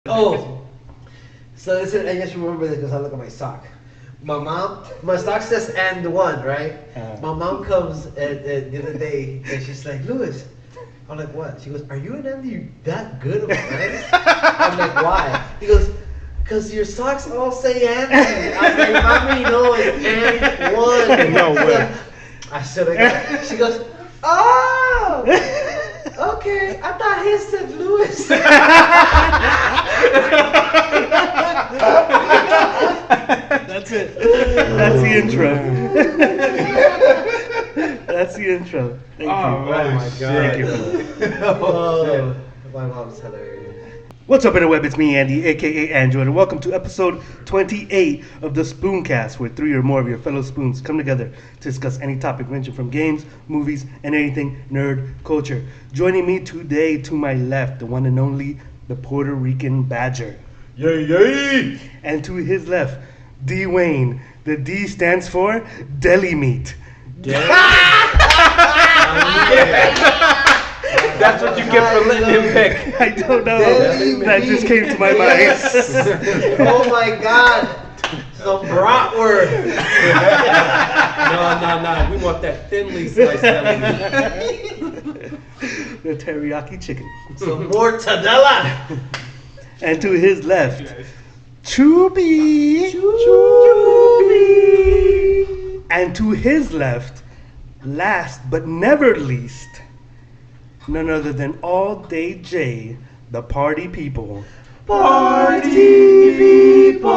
Oh, so listen, I just remember this because I look at my sock. My sock says "and one," right? My mom comes the other day and she's like, "Louis," I'm like, "What?" She goes, "Are you and Andy that good of friends?" I'm like, "Why?" He goes, "Cause your socks all say Andy." I was like, "Mommy, no, it's and one." No way. I should have got. She goes, "Oh, okay. I thought his said Louis." That's it. That's the intro. That's the intro. Thank you. Oh my God. Thank you. Oh, my mom's hilarious. What's up, interweb? It's me, Andy, aka Android, and welcome to episode 28 of the Spooncast, where 3 or more of your fellow spoons come together to discuss any topic ranging from games, movies, and anything nerd culture. Joining me today, to my left, the one and only, the Puerto Rican Badger. Yay, yay! And to his left, D. Wayne. The D stands for Deli Meat. That's what you get for letting him pick. I don't know. Deli That just came to my mind. Oh my God, some bratwurst. No. We want that thinly sliced deli. The teriyaki chicken. Some mortadella. And to his left, Chubby. And to his left, last but never least, none other than All Day J, the party people. Party people.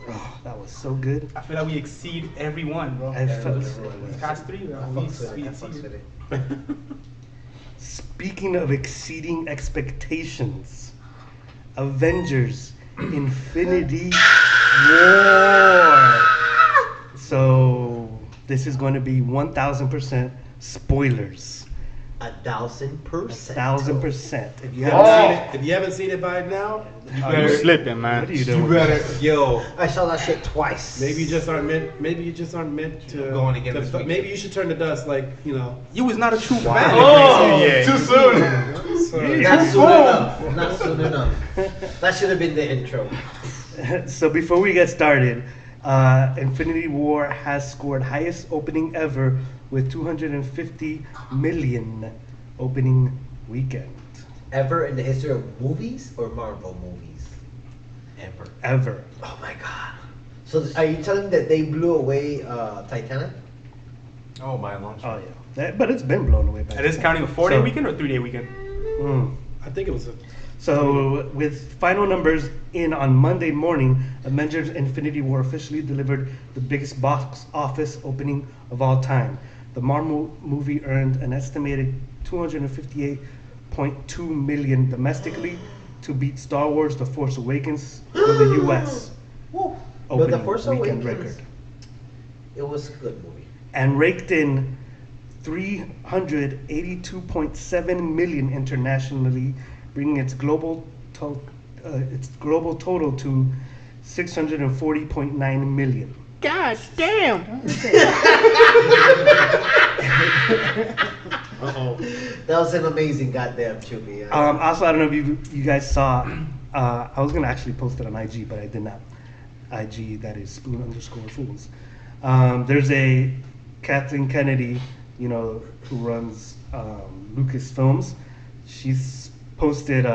Oh, that was so good. I feel like we exceed everyone, bro. I felt Past three, we exceeded. Speaking of exceeding expectations, Avengers Infinity War. So this is going to be 1,000% spoilers. 1,000%. 1,000%. If you If you haven't seen it by now, You're slipping, man. what are you doing? yo, I saw that shit twice. maybe you just aren't meant. Maybe you just aren't meant to. Going again this weekend. Maybe you should turn to dust, like You was not a true fan. Oh, too soon. Not soon enough. Not soon enough. That should have been the intro. So before we get started, Infinity War has scored highest opening ever with 250 million opening weekend. Ever in the history of movies or Marvel movies? Ever. Oh my God. So are you telling that they blew away Titanic? Oh, by a long shot. Oh yeah. But it's been blown away by That is counting a 4-day weekend or 3-day weekend? I think it was. So, with final numbers in on Monday morning, Avengers Infinity War officially delivered the biggest box office opening of all time. The Marvel movie earned an estimated 258.2 million domestically to beat Star Wars The Force Awakens for the US Woo. But opening the Force weekend Awakens, record. it was a good movie. And raked in 382.7 million internationally, bringing its global total to 640.9 million. God damn! That was an amazing goddamn Chubby. Also, I don't know if you guys saw. I was gonna actually post it on IG, but I did not. IG, that is spoon_fools. There's a Kathleen Kennedy, who runs Lucasfilms. She's posted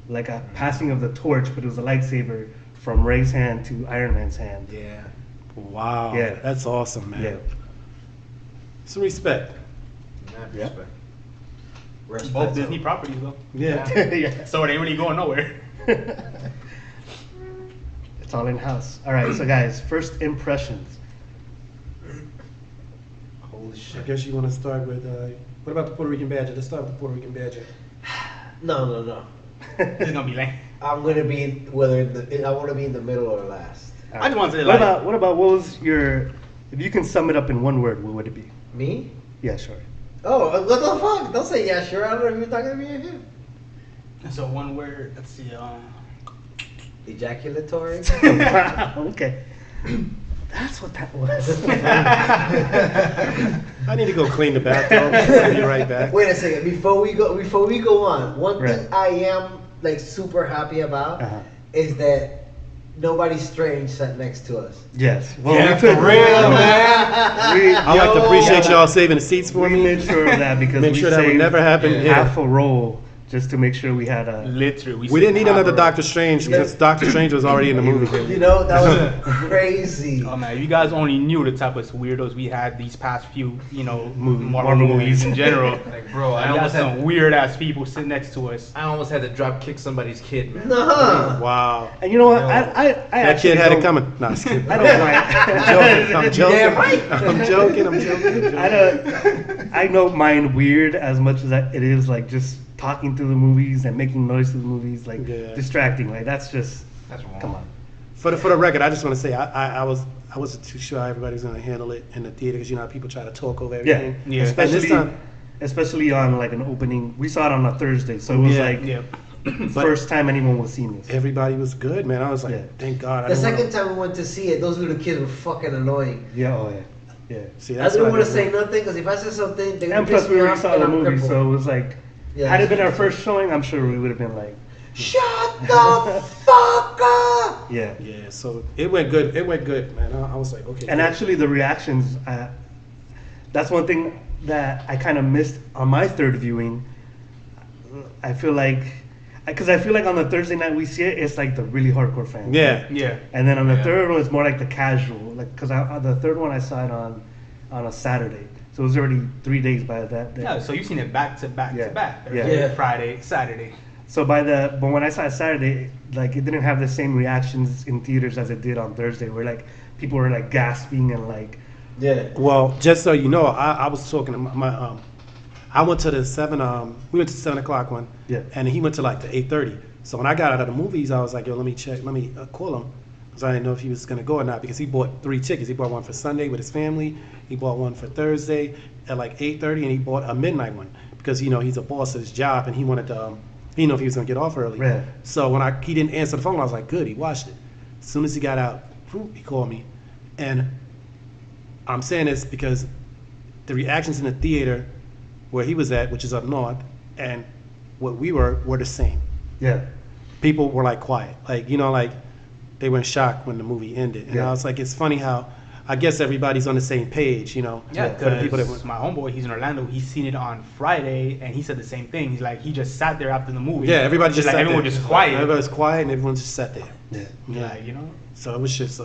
like a passing of the torch, but it was a lightsaber from Rey's hand to Iron Man's hand. Yeah. Wow. Yeah. That's awesome, man. Yeah. Some respect. Yeah. Respect. Both Disney properties, though. Yeah. Yeah. So it ain't really going nowhere. It's all in house. All right, so guys, first impressions. Holy I shit. guess you want to start with. What about the Puerto Rican Badger? Let's start with the Puerto Rican Badger. No. It's gonna be lame. I'm gonna be I want to be in the middle or last. I just want to say, What like, about what was your? If you can sum it up in one word, what would it be? Me? Yeah, sure. Oh, what the fuck? Don't say yeah, sure. I don't know if you're talking to me or him. so one word. Let's see. Ejaculatory. Okay. That's what that was. I need to go clean the bathroom. I'll be right back. Wait a second. Before we go on, one thing Right. I am like super happy about Uh-huh. is that nobody strange sat next to us. Yes. Well, Yeah, we took, for real, man. I'd like to appreciate y'all saving the seats for We me. made sure of that because Make we sure that would saved never happen here. half a roll just to make sure we had a. Literally. We didn't need another Doctor. Doctor Strange because Doctor Strange was already in the movie. You know, that was crazy. Oh man, if you guys only knew the type of weirdos we had these past few, Marvel Marvel movies in movies. general. Like, bro, I We got almost some had, weird ass people sitting next to us. I almost had to drop kick somebody's kid, man. Nah. Wow. And you know what? No. I That actually kid had it don't- coming. No, I'm just kidding. I don't mind. I'm joking. Yeah, right. I'm joking. I don't. I don't mind weird as much as it is like just talking through the movies and making noise through the movies, like Yeah. distracting. Like that's just. That's wrong. Come on. For the record, I just want to say I wasn't too sure how everybody was going to handle it in the theater because you know how people try to talk over everything. Yeah. And Especially, this time, especially on like an opening. We saw it on a Thursday, so it was Yeah. like Yeah. first time anyone was seeing this. everybody was good, man. I was like, Yeah. thank God. I The didn't wanna- second time we went to see it, those little kids were fucking annoying. Yeah. Oh yeah. Yeah. See, I that's didn't what want to say didn't nothing because if I said something, they're gonna And plus, piss we me already off saw and the I'm movie, crippled. so it was like, Yeah. had it been our first showing, I'm sure we would have been like, Shut the fuck up! yeah. Yeah, so it went good. It went good, man. I was like, okay. And good. actually, the reactions, that's one thing that I kind of missed on my third viewing. I feel like, because I feel like on the Thursday night we see it, it's like the really hardcore fans. Yeah. Yeah. And then on the Yeah. third one, it's more like the casual. Like, because the third one I saw it on a Saturday. So it was already 3 days by that day. Yeah, so you've seen it back to back Yeah. to back. Yeah. Thursday, Yeah. Friday, Saturday. So but when I saw it Saturday, like it didn't have the same reactions in theaters as it did on Thursday, where like people were like gasping and like, Yeah. Well, just so you know, I was talking to I went to the we went to the 7 o'clock one. Yeah. And he went to like the 8:30. So when I got out of the movies, I was like, yo, let me call him. Because I didn't know if he was going to go or not, because he bought 3 tickets. He bought one for Sunday with his family. He bought one for Thursday at like 8:30, and he bought a midnight one. Because, he's a boss at his job, and he wanted to, he didn't know if he was going to get off early. Right. So when he didn't answer the phone, I was like, good, he watched it. As soon as he got out, he called me. And I'm saying this because the reactions in the theater where he was at, which is up north, and what we were the same. yeah. People were like quiet, like they were in shock when the movie ended. And Yeah. I was like, it's funny how I guess everybody's on the same page, Yeah, for the people that because went. my homeboy, he's in Orlando. He's seen it on Friday, and he said the same thing. He's like, he just sat there after the movie. Yeah, everybody just like sat everyone there. just quiet. Everybody was quiet, and everyone just sat there. Yeah. Yeah, So it was just.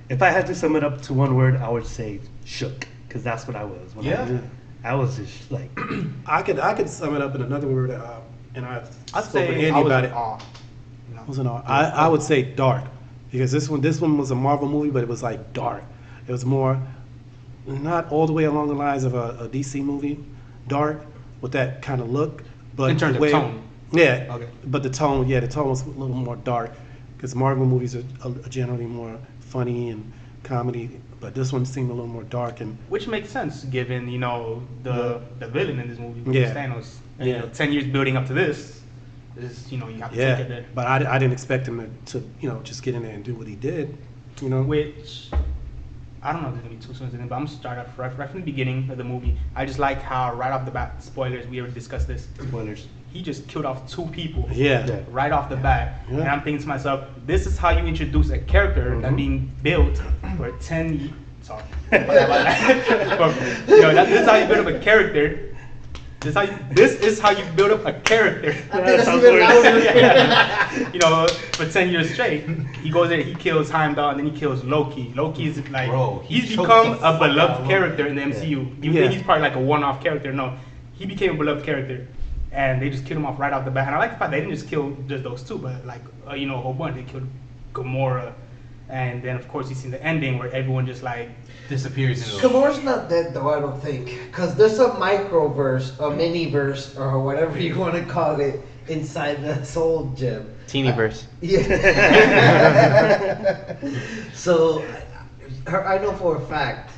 If I had to sum it up to one word, I would say shook, because that's what I was. When Yeah. I was just like, I could sum it up in another word, and I'd spoke with say Andy I was about in it. awe. Wasn't all. I would say dark, because this one was a Marvel movie, but it was like dark. It was more, not all the way along the lines of a DC movie, dark with that kind of look, but In terms the of way, tone. Yeah. Okay. But the tone was a little more dark, because Marvel movies are generally more funny and comedy, but this one seemed a little more dark and. Which makes sense given, the villain in this movie, which Yeah. is Thanos. And, Yeah. 10 years building up to this, you have to take it there. But I didn't expect him to just get in there and do what he did, Which, I don't know if it's going to be too soon, but I'm going to start off right from the beginning of the movie. I just like how right off the bat, spoilers, we already discussed this. spoilers. He just killed off 2 people. Yeah. Yeah. Right off the bat. Yeah. And I'm thinking to myself, this is how you introduce a character that's being built for 10 years. Sorry. But, this is how you build up a character. This is how you build up a character. I think that's sounds even weird. louder. For 10 years straight. He goes there, he kills Heimdall, and then he kills Loki. Loki is like, Bro, he he's choked become the a fuck out beloved of character in the MCU. You Yeah. think he's probably like a one-off character? No, he became a beloved character, and they just killed him off right off the bat. And I like the fact they didn't just kill just those 2, but like a whole bunch. They killed Gamora, and then of course you see the ending where everyone just like Disappears into the Gamora's not dead though, I don't think. Because there's a microverse, a mini-verse, or whatever you want to call it, inside the soul gem. Teenyverse. Yeah. So, I know for a fact,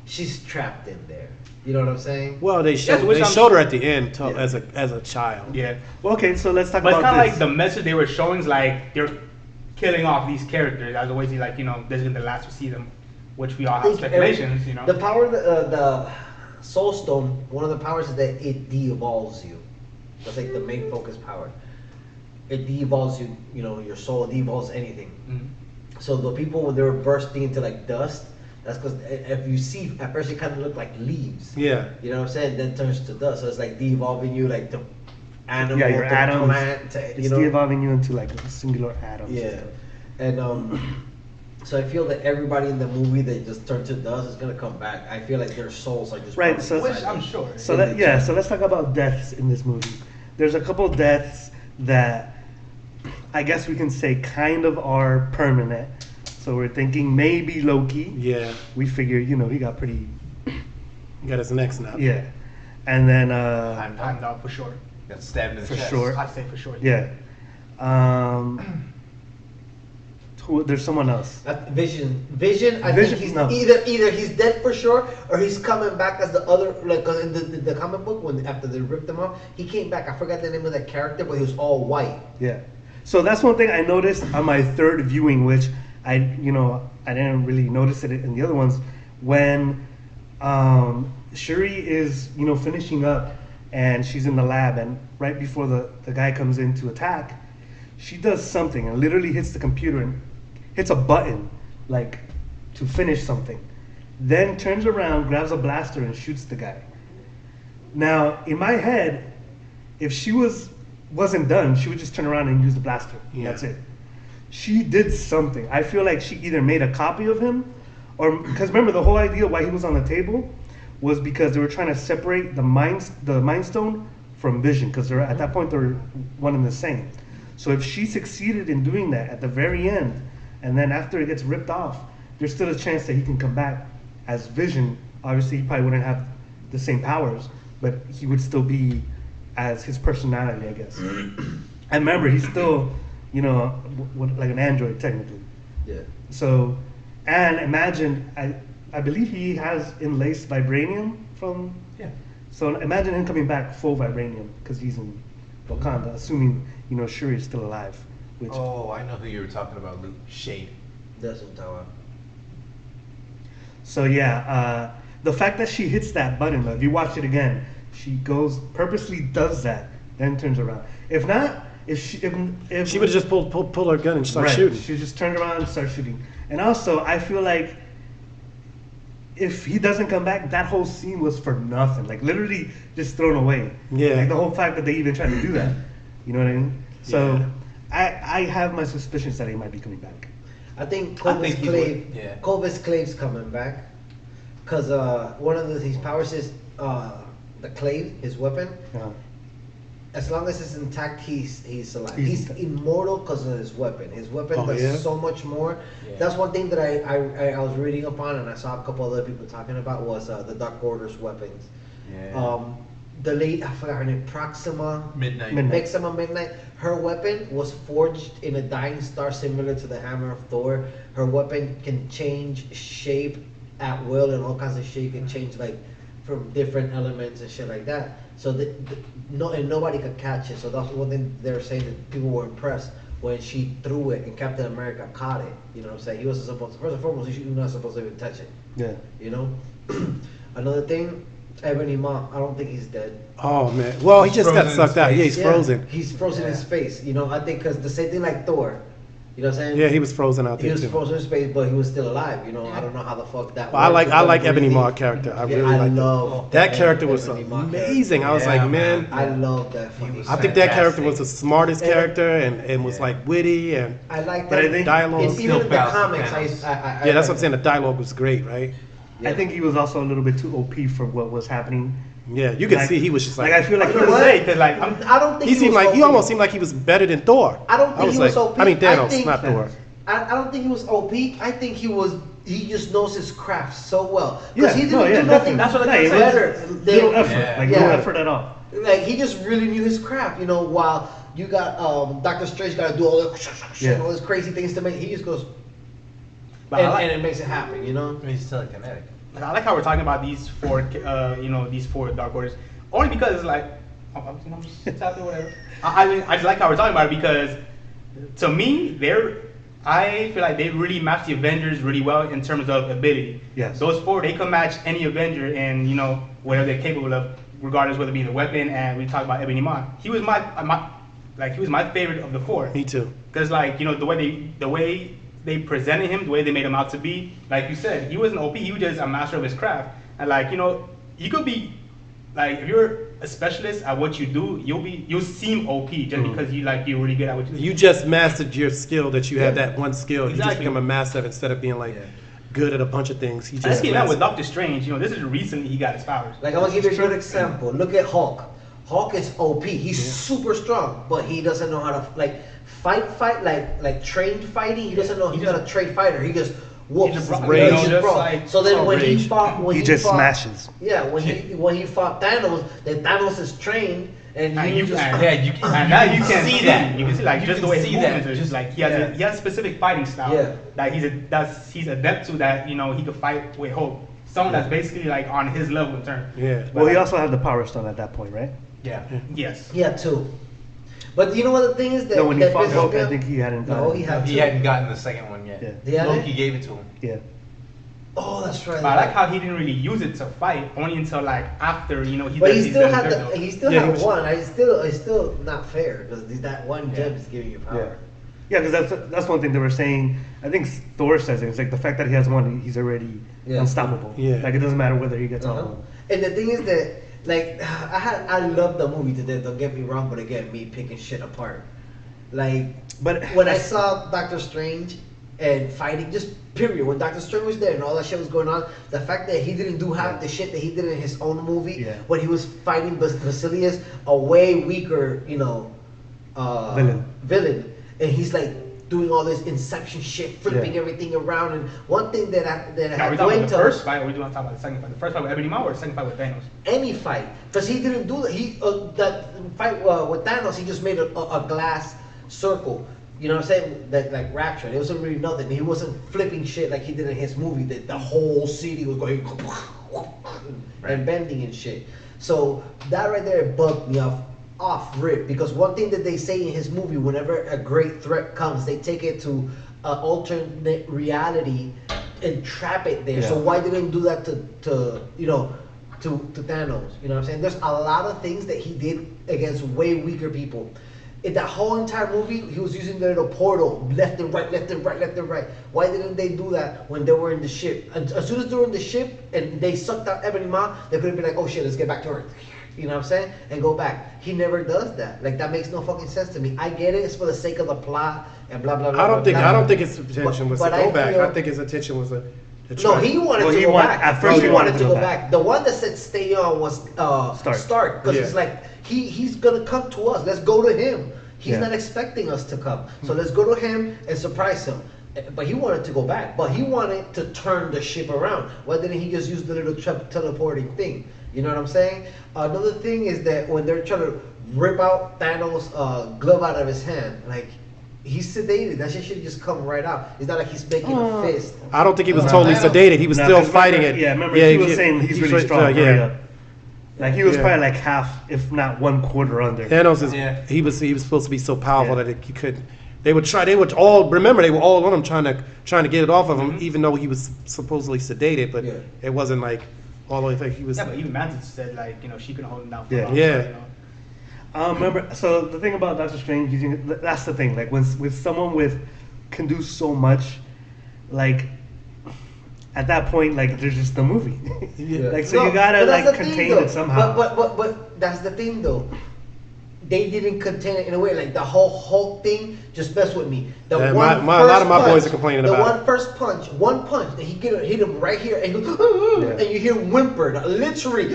she's trapped in there. You know what I'm saying? Well, they showed which I'm- her at the end Yeah. as a child. yeah. Well, okay, so let's talk But it's about kind of this. like the message they were showing is like they're killing off these characters as always. Like this is the last we see them. which we all I have think speculations, you know. The power, the Soul Stone, one of the powers is that it de-evolves you. That's like the main focus power. It de-evolves you, you know, your soul, it de-evolves anything. Mhm. So the people, when they were bursting into like dust, that's because if you see, at first it kind of looked like leaves. Yeah. You know what I'm saying? Then turns to dust. So it's like de-evolving you, like the animal, Yeah, your to atoms. plant, to, you It's know. de-evolving you into like singular atoms. and Yeah. stuff. And so I feel that everybody in the movie that just turned to dust is gonna come back. I feel like their souls are just Right, probably so- Which inside I'm them. sure. So let's talk about deaths in this movie. There's a couple deaths that I guess we can say kind of are permanent. So we're thinking maybe Loki. Yeah. We figure, you know, he got pretty, He got his neck snapped. yeah. And then Timed out for sure. Got stabbed in the For chest. sure. I'd say for sure. yeah. There's someone else. Vision. I Vision, think he's no. either he's dead for sure, or he's coming back as the other. Like 'cause in the comic book, when after they ripped him off, he came back. I forgot the name of that character, but he was all white. Yeah. So that's one thing I noticed on my third viewing, which I didn't really notice it in the other ones. When Shuri is, finishing up and she's in the lab, and right before the guy comes in to attack, she does something and literally hits the computer and hits a button, like, to finish something. Then turns around, grabs a blaster, and shoots the guy. Now, in my head, if she wasn't done, she would just turn around and use the blaster. Yeah. That's it. She did something. I feel like she either made a copy of him, or because remember the whole idea why he was on the table was because they were trying to separate the Mind Stone from Vision, because they're at that point they're one and the same. So if she succeeded in doing that at the very end, and then after it gets ripped off, there's still a chance that he can come back as Vision. Obviously, he probably wouldn't have the same powers, but he would still be as his personality, I guess. And remember, he's still, like an android technically. Yeah. So, and imagine, I believe he has enlaced vibranium from. Yeah. So imagine him coming back full vibranium because he's in Wakanda, assuming Shuri is still alive. Which, Oh, I know who you were talking about, Luke. Shade. That's what I'm talking about. So yeah, the fact that she hits that button, though, if you watch it again, she purposely does that, then turns around. If not, if She would have just pulled her gun and started right, shooting. she just turned around and started shooting. And also, I feel like if he doesn't come back, that whole scene was for nothing. Like literally just thrown away. Yeah. Like the whole fact that they even tried to do that. You know what I mean? So Yeah. I have my suspicions that he might be coming back. I think I think he would, Clave, yeah. Clovis Clave's coming back, cause one of his powers is the Clave, his weapon. Uh, As long as it's intact, he's alive. He's He's intact. immortal because of his weapon. His weapon Oh, does yeah? so much more. Yeah. That's one thing that I was reading upon, and I saw a couple other people talking about was the Dark Order's weapons. Yeah. The late, I forgot her name, Proxima. Midnight. Maxima Midnight. Her weapon was forged in a dying star similar to the hammer of Thor. Her weapon can change shape at will and all kinds of shape, and change like from different elements and shit like that. So nobody could catch it. So that's one thing they were saying, that people were impressed when she threw it and Captain America caught it. You know what I'm saying? He wasn't supposed to, first and foremost, you're not supposed to even touch it. yeah. You know? Another thing, Ebony Maw, I don't think he's dead. Oh man. Well, he He's just got frozen in sucked out. space. Yeah, he's frozen. He's frozen in Yeah. space. You know, I think because the same thing like Thor. You know what I'm saying? Yeah, he was frozen out He there was too. frozen in space, but he was still alive. You know, I don't know how the fuck that. Well, I works. like It Ebony doesn't Maw really- character. I Yeah, really like love that character was Ebony Maw amazing. I was Yeah, like, man. man, I love that. fucking was I think character. that character was the Fantastic. smartest And- character and was Yeah. like witty and I like But that. I think- Dialogue. It's even in the Still comics. balanced. yeah, that's what I'm saying. The dialogue was great, right? Yeah. I think he was also a little bit too OP for what was happening. Yeah, you could Like- see he was just like, I feel like You he know was what? Say, 'cause, like, I don't think he seemed like he OP. almost seemed like he was better than Thor. I don't think was he was like, OP. I mean I Thanos, think- not Thor. I don't think he was OP. I think he just knows his craft so well. Yeah, Because he didn't no, yeah, do nothing definitely. That's what I Yeah, said. it was better little than effort, Yeah. like Yeah. no effort at all. like he just really knew his craft, while you got Doctor Strange got to do all Yeah. all those crazy things to make. He just goes But I like- and it makes it happen. He's telekinetic. I like how we're talking about these four, these four Dark Orders, only because it's like, just out there, whatever. I mean, I just like how we're talking about it because, to me, they're I feel like they really match the Avengers really well in terms of ability. Yes. Those four, they can match any Avenger in, you know, whatever they're capable of, regardless whether it be the weapon. And we talked about Ebony Maw. He was he was my favorite of the four. Me too. Because like, you know, the way they presented him, the way they made him out to be, like you said, he wasn't OP. He was just a master of his craft. And like, you know, you could be like, if you're a specialist at what you do, you'll seem OP just because you're really good at what you do. You just mastered your skill that you had that one skill. You just Exactly. become a master of it instead of being like good at a bunch of things. He I just just came out with mastered. Doctor Strange. You know, this is recently he got his powers. Like, I'm gonna give you a good example. Look at Hulk. Hulk is OP. He's super strong, but he doesn't know how to fight like trained fighting. He doesn't know. He's not a trained fighter. He just whoops. He's a bro- rage. He's a just bro. like So then when he rage. fought, He just smashes. Yeah, when he fought Thanos, then Thanos is trained, and And he you just can, and now you can see that. You can see like You just the can way his see that. movements are just like he has a specific fighting style Yeah. that he's adept to, that you know he could fight with Hulk. Someone that's basically like on his level in turn. Yeah. Well, he also had the Power Stone at that point, right? Yeah. Yes. he had two. But you know what the thing is that No, when he that fought pisses Hulk, me I off? think he hadn't. No, he had He two. hadn't gotten the second one yet. Yeah. He had Loki it? gave it to him. Yeah. Oh, that's right. But I like how he didn't really use it to fight, only until like after, you know, But he he's still done had his the, dirt, he still Yeah, had he was- one. It's still not fair because that one gem is giving you power. Yeah, because that's one thing they were saying. I think Thor says it. It's like the fact that he has one, he's already Yeah. unstoppable. Yeah. Like it doesn't matter whether he gets all of Uh-huh. them. And the thing is that, like, I love the movie to death. Don't get me wrong, but again, me picking shit apart. Like, But when I saw Doctor Strange and fighting, just period, when Doctor Strange was there and all that shit was going on, the fact that he didn't do half the shit that he did in his own movie, Yeah. when he was fighting Basilius, a way weaker, you know, villain, and he's like doing all this Inception shit, flipping Yeah. everything around. And one thing that I Now, we had talking went about to the first fight, or we want to talk about the second fight? The first fight with Ebony Maw or the second fight with Thanos? any fight, because he didn't do that. He that fight with Thanos, he just made a glass circle. You know what I'm saying? That like Rapture. It wasn't really nothing. He wasn't flipping shit like he did in his movie. That the whole city was going and bending and shit. So that right there bugged me off rip, because one thing that they say in his movie, whenever a great threat comes, they take it to an alternate reality and trap it there. So Yeah. why didn't do that to you know, to Thanos? You know what I'm saying? There's a lot of things that he did against way weaker people. In that whole entire movie, he was using the little portal, left and right, left and right, left and right. Why didn't they do that when they were in the ship? And as soon as they were in the ship and they sucked out Ebony Maw, they could have been like, oh shit, let's get back to Earth. You know what I'm saying? And go back. He never does that. Like, that makes no fucking sense to me. I get it, it's for the sake of the plot and blah blah blah. I don't blah, think blah. his intention was But to I go back. feel- I think his intention was to No, try. he wanted Well, to he go wanted- back. at first he he wanted to go back. The one that said stay on was Stark. Stark, because Yeah. it's like he's gonna come to us. Let's go to him. He's Yeah. not expecting us to come, so let's go to him and surprise him. But he wanted to go back. But he wanted to turn the ship around. Why didn't he just use the little teleporting thing? You know what I'm saying? Another thing is that when they're trying to rip out Thanos' glove out of his hand, like, he's sedated. That shit should just come right out. It's not like he's making a fist. I don't think he was No, totally I don't- sedated. He was No, still 'cause fighting remember, it. Yeah, remember he was saying he's really strong. Yeah. Yeah. Like he was Yeah. probably like half, if not 1/4 under. Thanos is Yeah. he was supposed to be so powerful Yeah. that he could. They would all on him trying to get it off of him, even though he was supposedly sedated, but Yeah. it wasn't like all the way. Like he was. Yeah, but even Mantis said like, you know, she couldn't hold him down for Yeah. long. Yeah. So, you know. Remember, so the thing about Doctor Strange, that's the thing. Like with someone can do so much, like at that point, like there's just the movie. Yeah. Like so No, you gotta but that's like the thing, contain though. it somehow. But that's the thing though. They didn't contain it in a way, like the whole Hulk thing just messed with me. The Yeah, one a lot of my first boys punch, are complaining the about one first punch, that he hit him right here, and he goes, Yeah. and you hear whimpered, literally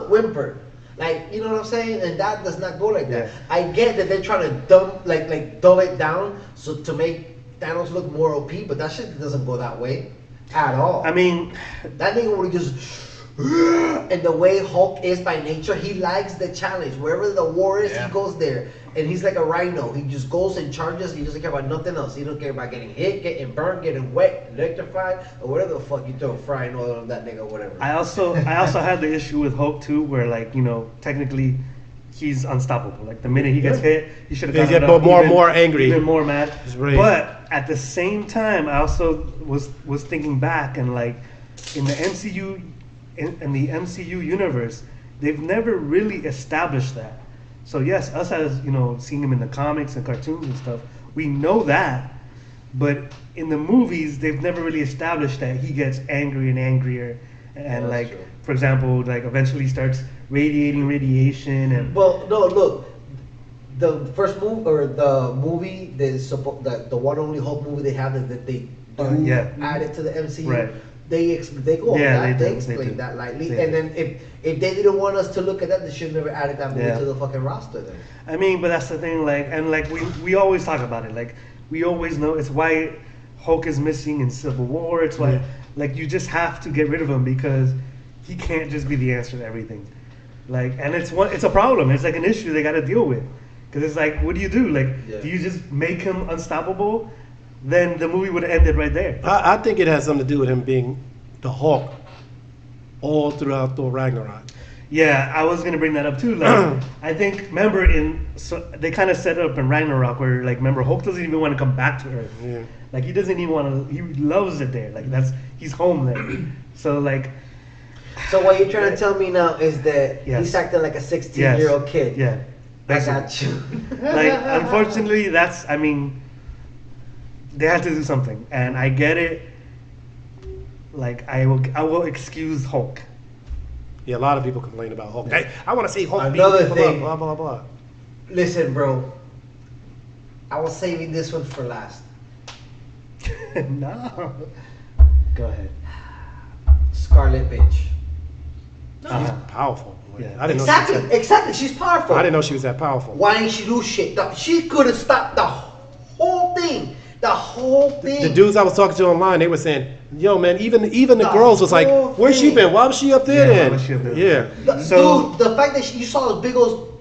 whimpered. Like, you know what I'm saying? And that does not go like that. Yeah. I get that they're trying to dull it down so to make Thanos look more OP, but that shit doesn't go that way at all. I mean, That nigga would just, and the way Hulk is by nature, he likes the challenge. Wherever the war is, Yeah. he goes there. And he's like a rhino. He just goes and charges. He doesn't care about nothing else. He don't care about getting hit, getting burned, getting wet, electrified, or whatever the fuck you throw frying oil on that nigga or whatever. I also had the issue with Hulk too, where like technically he's unstoppable. Like the minute he gets hit, he should have Yeah, gotten get more angry. even more mad. His rage. But at the same time, I also was thinking back and like in the MCU in the MCU universe, they've never really established that. So yes, us as seeing him in the comics and cartoons and stuff, we know that. But in the movies, they've never really established that he gets angry and angrier, and like true. for example, like eventually starts radiating radiation and. Well, no, look. The first movie or the movie the one only Hulk movie they have that they do Yeah. add it to the MCU. Right. They go over Yeah, that. they They do, explain they do. that lightly. They And do. then if they didn't want us to look at that, they should never added that movie Yeah. to the fucking roster. Then. I mean, but that's the thing, like, and like we always talk about it, like we always know it's why Hulk is missing in Civil War. It's why, Yeah. like, you just have to get rid of him because he can't just be the answer to everything. Like, and it's a problem. It's like an issue they got to deal with, because it's like, what do you do? Like, Yeah. do you just make him unstoppable? Then the movie would have ended right there. I think it has something to do with him being the Hulk all throughout Thor Ragnarok. Yeah, I was gonna bring that up too. Like, I think, remember they kind of set it up in Ragnarok where, like, remember Hulk doesn't even want to come back to Earth. Yeah. Like, he doesn't even want to. He loves it there. Like, he's home there. So like, So what you're trying to tell me now is that Yes. he's acting like a 16-year-old kid. yeah, I got you. Like, unfortunately, I mean, they have to do something, and I get it. Like, I will excuse Hulk. Yeah, a lot of people complain about Hulk. Hey, I want to see Hulk beat Another people up, thing. blah, blah, blah. Listen, bro. I was saving this one for last. No. Go ahead. Scarlet Bitch. She's Uh-huh. powerful. Boy. Yeah. I didn't Exactly, know she was exactly. She's powerful. I didn't know she was that powerful. Why didn't she do shit? She could have stopped the whole thing. The whole thing. The dudes I was talking to online, they were saying, "Yo, man, even the The girls was like, whole where's she thing. been? Why was she up there Yeah, why then?" was she up there? Yeah. So- Dude, the fact that you saw the big old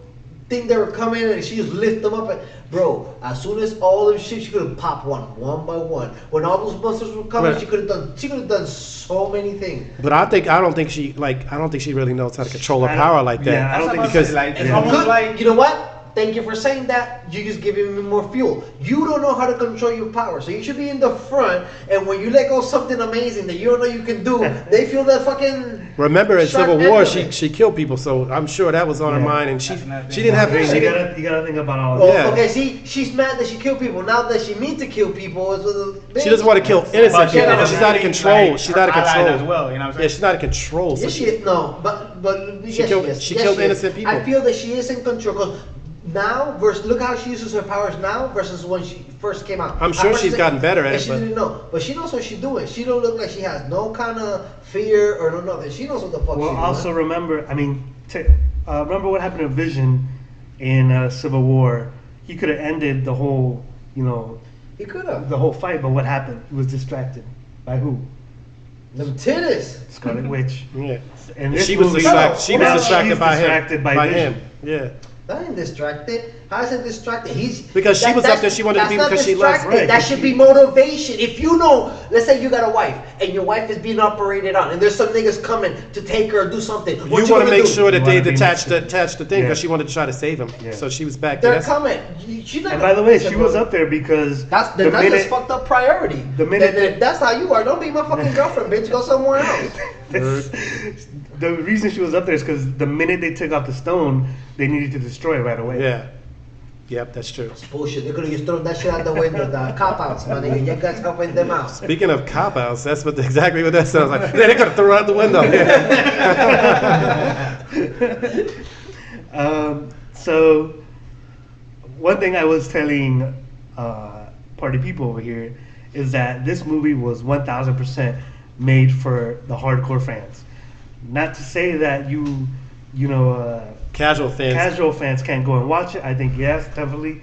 thing they were coming and she just lift them up, and bro, as soon as all them shit, she could have popped one by one. When all those monsters were coming, Right. she could have done so many things. But I don't think she really knows how to control her I don't- power like that. yeah, I don't think because like it's Yeah. almost Good. like You know what? Thank you for saying that. You're just giving me more fuel. You don't know how to control your power, so you should be in the front. And when you let go of something amazing that you don't know you can do, they feel that fucking. remember in sharp Civil end War, of she it. killed people, so I'm sure that was on her Yeah. mind, and That's another she thing. didn't have you she, gotta think about all Oh, that. Yeah. okay. See, she's mad that she killed people. Now that she means to kill people, it's with a she doesn't want to kill innocent But people. yeah, but she's out of control. like, She's her out of allies control. as well. You know what I'm saying? Yeah, she's out of control. So Yes, she is. No, but yes, killed- she is. she Yes, killed is. innocent people. I feel that she is in control. 'Cause now, look how she uses her powers now versus when she first came out. I'm sure At first she's gotten better at and it, She but- didn't know, but she knows what she's doing. She don't look like she has no kind of fear or no nothing. She knows what the fuck Well, she's also doing. remember, I mean, remember what happened to Vision in Civil War? He could have ended the whole, He could have. the whole fight, but what happened? He was distracted by who? Them titties. Scarlet Witch. yeah, And this she was movie- distracted. She was now distracted she's by distracted him. by him. Vision. Yeah. That ain't distracted. How is it distracted? Because she was up there, she wanted to that's be not because she loves- distracted. right. That should be motivation. If you know, let's say you got a wife and your wife is being operated on, and there's some niggas coming to take her or do something. You What want to gonna make do? sure that You they wanna be detach next the thing because Yeah. she wanted to try to save him. Yeah. So she was back there. They're That's- coming. She's not And gonna by the way, listen, she was bro. up there because That's the that's minute just fucked up priority. the minute- That's how you are. Don't be my fucking girlfriend, bitch. Go somewhere else. the reason she was up there is because the minute they took out the stone, they needed to destroy it right away. Yeah. Yep, that's true. Bullshit. They could have just thrown that shit out the window. The cop outs, man. You guys helping them out. Speaking of cop outs, that's exactly what that sounds like. Yeah, they could have thrown it out the window. Yeah. So, one thing I was telling party people over here is that this movie was 1000% made for the hardcore fans. Not to say that Casual fans. casual fans can't go and watch it. I think yes, definitely,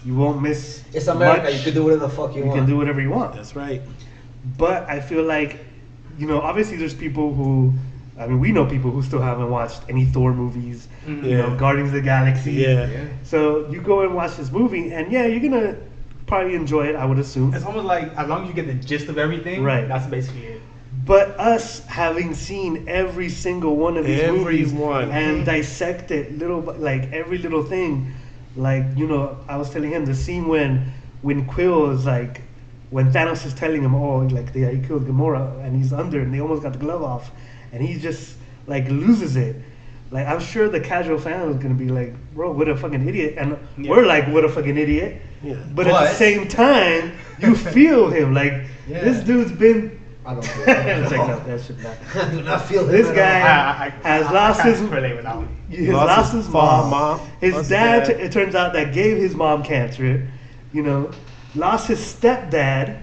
you won't miss. It's America. much. You can do whatever the fuck you You want. can do whatever you want. That's right. But I feel like, obviously there's people who, we know people who still haven't watched any Thor movies, Yeah. Guardians of the Galaxy. Yeah. So you go and watch this movie, and yeah, you're gonna probably enjoy it, I would assume. It's almost like as long as you get the gist of everything, Right. that's basically it. But us having seen every single one of these Every movies one. and dissect it every little thing, I was telling him the scene when Quill is like when Thanos is telling him, oh, like he killed Gamora and he's under and they almost got the glove off, and he just like loses it. Like I'm sure the casual fan is gonna be like, bro, what a fucking idiot, and we're like, what a fucking idiot. Yeah. But at the same time, you feel him like this dude's been. I don't feel It's like, no, that should not. I do not feel This him guy at has lost his. relate with that one. He has lost his mom. His Lost his dad, dad. it turns out, that gave his mom cancer. You know, lost his stepdad,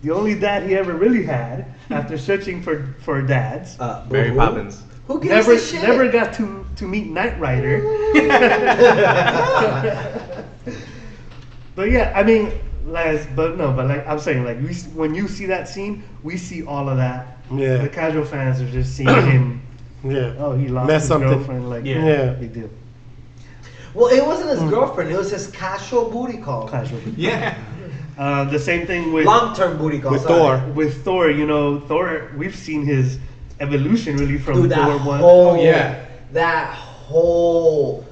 the only dad he ever really had, after searching for dads. all. Mary Who? Poppins. Who gives a shit? Never got to meet Knight Rider. But yeah, I mean, like I'm saying, like when you see that scene, we see all of that. Yeah. The casual fans are just seeing him. Yeah. Oh, he lost Mess his something. girlfriend. Like, Yeah. big deal. Well, it wasn't his girlfriend. It was his casual booty call. Casual. Yeah. The same thing with Long-term booty call. With sorry. Thor. with Thor. You know, Thor. We've seen his evolution really from Dude, that Thor 1. whole, yeah. that whole,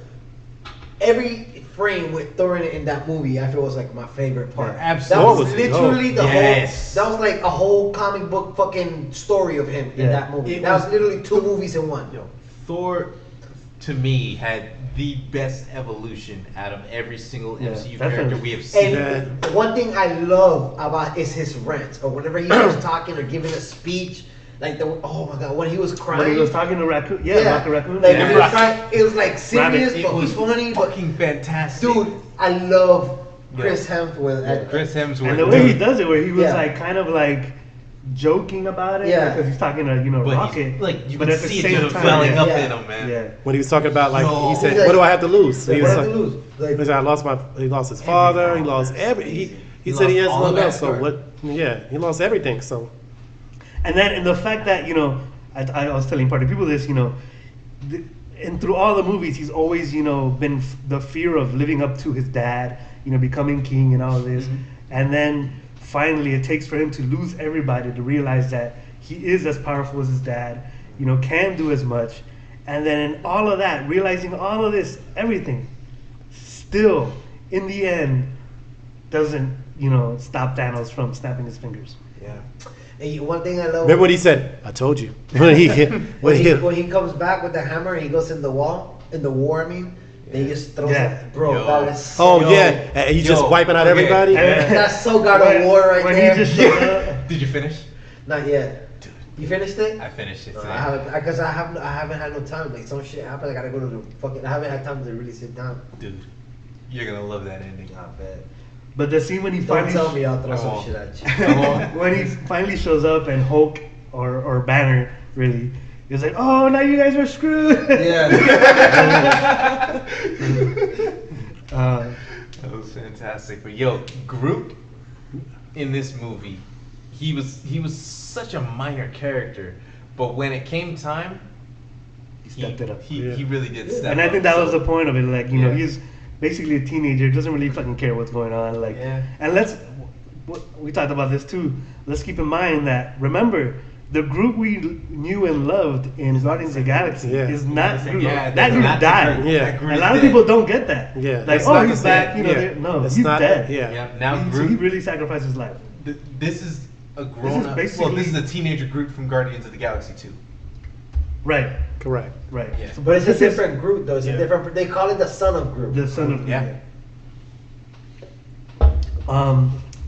every frame with Thor in that movie, I feel was like my favorite part. Yeah, absolutely. That was Thor was literally dope. the Yes. whole. That was like a whole comic book fucking story of him in Yeah. that movie. It That was was- literally 2 movies in one. Yo, Thor, to me, had the best evolution out of every single Yeah, MCU definitely. character we have seen. And one thing I love about is his rant, or whenever he was talking or giving a speech, like oh my god, when he was crying. When he was talking to Raccoon. Yeah, Rocket Raccoon. Like yeah. he was crying, it was like serious Rabbit. but It was funny, but fucking fantastic. dude, I love Chris Hemsworth. Yeah, Chris Hemsworth. And the way he does it, where he was Yeah. like kind of like joking about it, Yeah. because he's talking to but Rocket, he's, like you but can at the see it same just time, welling up yeah. in him, man. yeah. When he was talking about like Yo. he said, He's like- "What do I have to lose?" Like, He what was I have like, to lose? Like, he said, "He lost his father. He lost every. He said he has lost all nothing the else. So backstory. what? Yeah, he lost everything. So And then, and the fact that I was telling part of people this, and through all the movies, he's always been the fear of living up to his dad, becoming king and all of this, and then finally it takes for him to lose everybody to realize that he is as powerful as his dad, can do as much, and then in all of that, realizing all of this, everything, still in the end doesn't stop Thanos from snapping his fingers. yeah. And one thing I love. remember what he said? I told you. When he hit. when he comes back with the hammer and he goes in the war, I mean, they just throw Yeah. it. Bro, Yo. that was Oh Yo, yeah, and he's just yo, wiping out okay. everybody. And- that's so God of War right when there. he just showed up. Did you finish? Not yet. You finished it? I finished it No, today. I haven't, because I haven't had no time. Like some shit happened, I gotta go to the fucking. I haven't had time to really sit down. Dude, you're gonna love that ending. I bet. But the scene when he Don't finally tell me I'll throw Come some on. shit at you. Come on. when he finally shows up and Hulk or Banner really is like, oh, now you guys are screwed. Yeah. That was fantastic. But yo, Groot in this movie, he was such a minor character, but when it came time, He stepped it up. He really did step up. And I think that was so- the point of it. Like, Yeah. he's basically a teenager, doesn't really fucking care what's going on. Like, Yeah. and we talked about this too. Let's keep in mind that, remember, the Groot we knew and loved in Guardians of the Galaxy Yeah. is not Groot. Yeah, that that's Groot not the died. Groot. Yeah. That Groot A is lot of dead. people don't get that. Yeah, Like, that's oh, not he's the back. same. You know, Yeah. no, That's he's not- dead. yeah. Yeah, now he Groot. really sacrificed his life. This is a grown up. basically- Well, this is a teenager Groot from Guardians of the Galaxy 2. Right. Correct. Right. Yeah. So, But it's a this is different Groot though. It's Yeah. a different. They call it the son of Groot. the son of Yeah.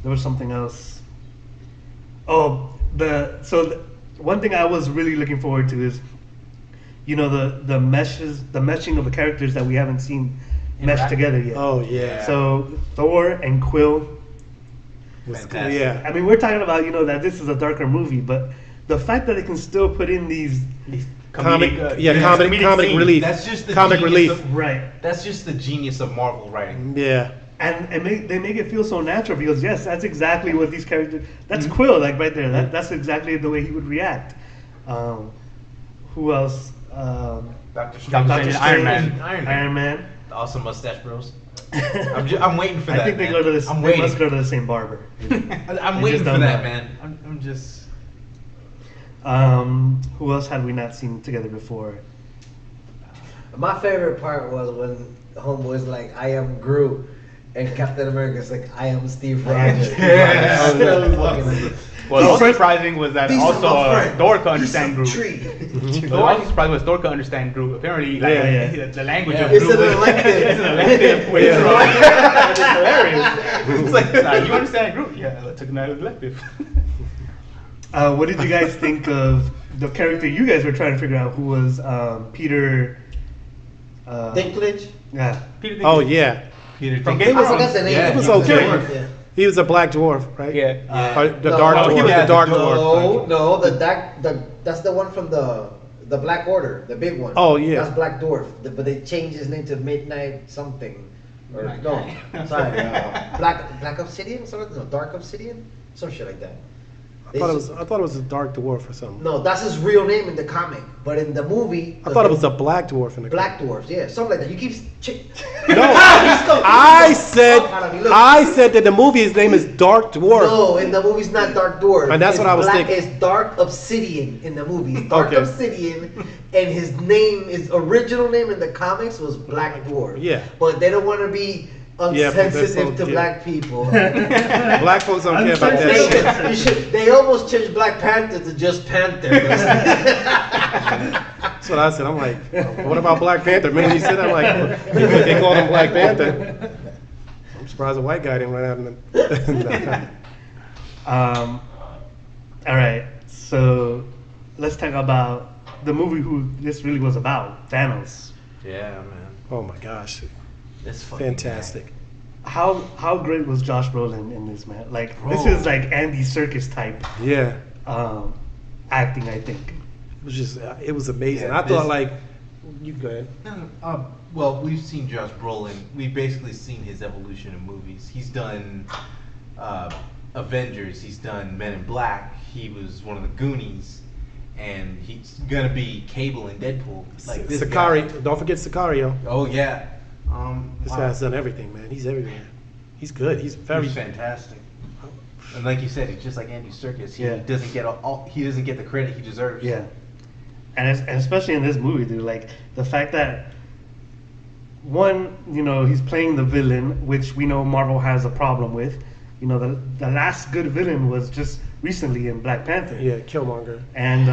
There was something else. Oh, one thing I was really looking forward to is, the meshing of the characters that we haven't seen mesh Interact. together yet. Oh yeah. So Thor and Quill. Fantastic. Yeah. I mean, we're talking about that this is a darker movie, but the fact that they can still put in these Comic, comedic comic scenes. relief. That's just the comic genius relief. of- right. That's just the genius of Marvel writing. Yeah. And they make it feel so natural because yes, that's exactly what these characters. That's Quill, like right there. That's exactly the way he would react. Who else? Doctor Doctor Strange, Strange, Iron Man, the awesome mustache bros. I'm waiting for that. I think they man. go to this. I'm They waiting. must go to the same barber. I'm They waiting just for don't that, know. man. I'm just. Who else had we not seen together before? My favorite part was when Homeboy's like, "I am Groot," and Captain America's like, I am Steve I am Rogers. Steve Rogers. That was fucking- Well, These also are- surprising was that these are also my friends. Thor could He's understand a Groot. tree. But also surprising was Thor could understand Groot. Apparently, like, Yeah. the language Yeah. of It's Groot an was elective. it's an elective. Which is hilarious. It's like, you understand Groot? Yeah, I took another elective. What did you guys think of the character you guys were trying to figure out who was Peter? Dinklage? Yeah. Peter Oh Dinklage. yeah, Peter From Dinklage. Game I of forgot the name. Yeah, it was he was okay. a Yeah. He was a black dwarf, right? Yeah. Or the No, dark no, dwarf. he The was- dark No, dwarf. no, that's the one from the Black Order, the big one. Oh, yeah. That's Black Dwarf, but they changed his name to Midnight something. Or Black no, Guy. sorry, Black Obsidian, something, no, Dark Obsidian, some shit like that. I thought it was a dark dwarf or something. No, that's his real name in the comic, but in the movie, I thought it was a black dwarf in the Black Dwarfs, yeah, something like that. You keep No, I I said that the movie his name is Dark Dwarf. No, in the movie's not Dark Dwarf. And that's It's what I was black, thinking. It's Dark Obsidian in the movie. It's Dark Okay. Obsidian, and his name, his original name in the comics was Black Dwarf. Yeah. But they don't want to be Yeah, but that's insensitive so- to yeah. black people. Black folks don't care about that they, shit. they almost changed Black Panther to just Panther. That's what I said. I'm like, what about Black Panther? Remember you said that? I'm like, they called him Black Panther. I'm surprised a white guy didn't run out in the. All right. So let's talk about the movie who this really was about, Thanos. Yeah, man. Oh my gosh, This fucking fantastic. How great was Josh Brolin in this, man? Like this Bro. is like Andy Serkis type Yeah, acting, I think. it was just, it was amazing. Yeah, I thought this- like, you go ahead. No, well, we've seen Josh Brolin. We've basically seen his evolution in movies. He's done Avengers. He's done Men in Black. He was one of the Goonies, and he's gonna be Cable in Deadpool. Like this Sicario, guy. don't forget Sicario. Oh yeah. This Wow. guy's done everything, man. He's everywhere. He's good. He's very He's fantastic. And like you said, he's just like Andy Serkis. He Yeah. doesn't get he doesn't get the credit he deserves. Yeah. And especially in this movie, dude, like the fact that one, you know, he's playing the villain, which we know Marvel has a problem with. You know, the last good villain was just recently in Black Panther. Yeah, Killmonger. And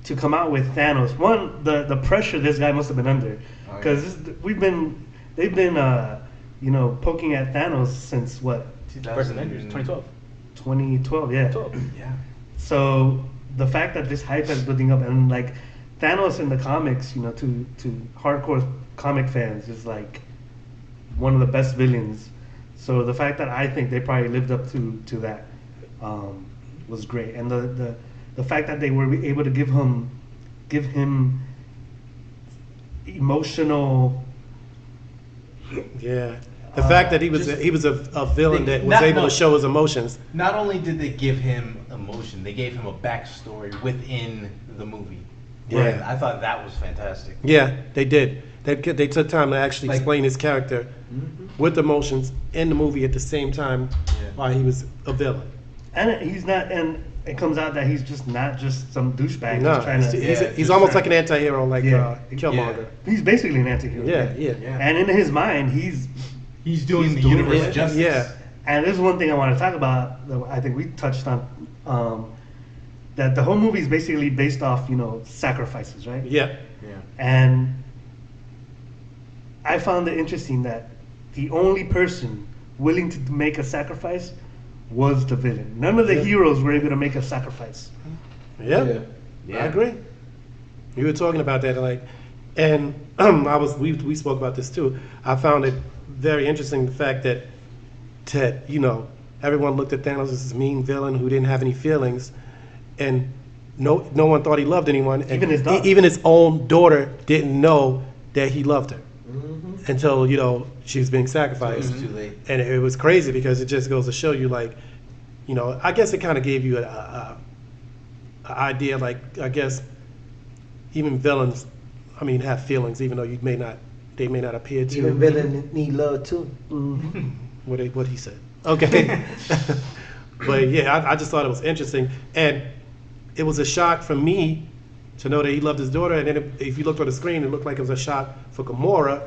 to come out with Thanos, one, the pressure this guy must have been under, Oh, because they've been you know, poking at Thanos since what, First Avengers, 2012. 2012, yeah. 12. Yeah. So the fact that this hype is building up, and like Thanos in the comics, you know, to hardcore comic fans is like one of the best villains. So the fact that I think they probably lived up to that was great, and the fact that they were able to give him emotional. Yeah. The fact that he was a villain that was able to show his emotions. Not only did they give him emotion, they gave him a backstory within the movie. Yeah. And I thought that was fantastic. Yeah, they did. They took time to actually Like- explain his character with emotions in the movie at the same time Yeah. while he was a villain. And he's not, and it comes out that he's just not just some douchebag. No, just trying to. he's just almost trying- like an anti-hero, like Killmonger. He's basically an anti-hero. Yeah, yeah. Yeah. And in his mind, he's Doing the doing universe it. justice. Yeah. And there's one thing I want to talk about that I think we touched on, that the whole movie is basically based off, you know, sacrifices, right? Yeah. Yeah. And I found it interesting that the only person willing to make a sacrifice was the villain. None of the heroes were able to make a sacrifice. Yeah. Yeah. I agree. You were talking about that, like, and we spoke about this too. I found it very interesting the fact that you know, everyone looked at Thanos as this mean villain who didn't have any feelings, and no one thought he loved anyone. And Even his daughter. even his own daughter didn't know that he loved her until, you know, she was being It sacrificed. was too late. And it was crazy because it just goes to show you, like, you know, I guess it kind of gave you a idea, like, I guess even villains, I mean, have feelings, even though they may not appear to. Even villain need love too. What he said. Okay. But yeah, I just thought it was interesting, and it was a shock for me to know that he loved his daughter. And then if you looked on the screen, it looked like it was a shock for Gamora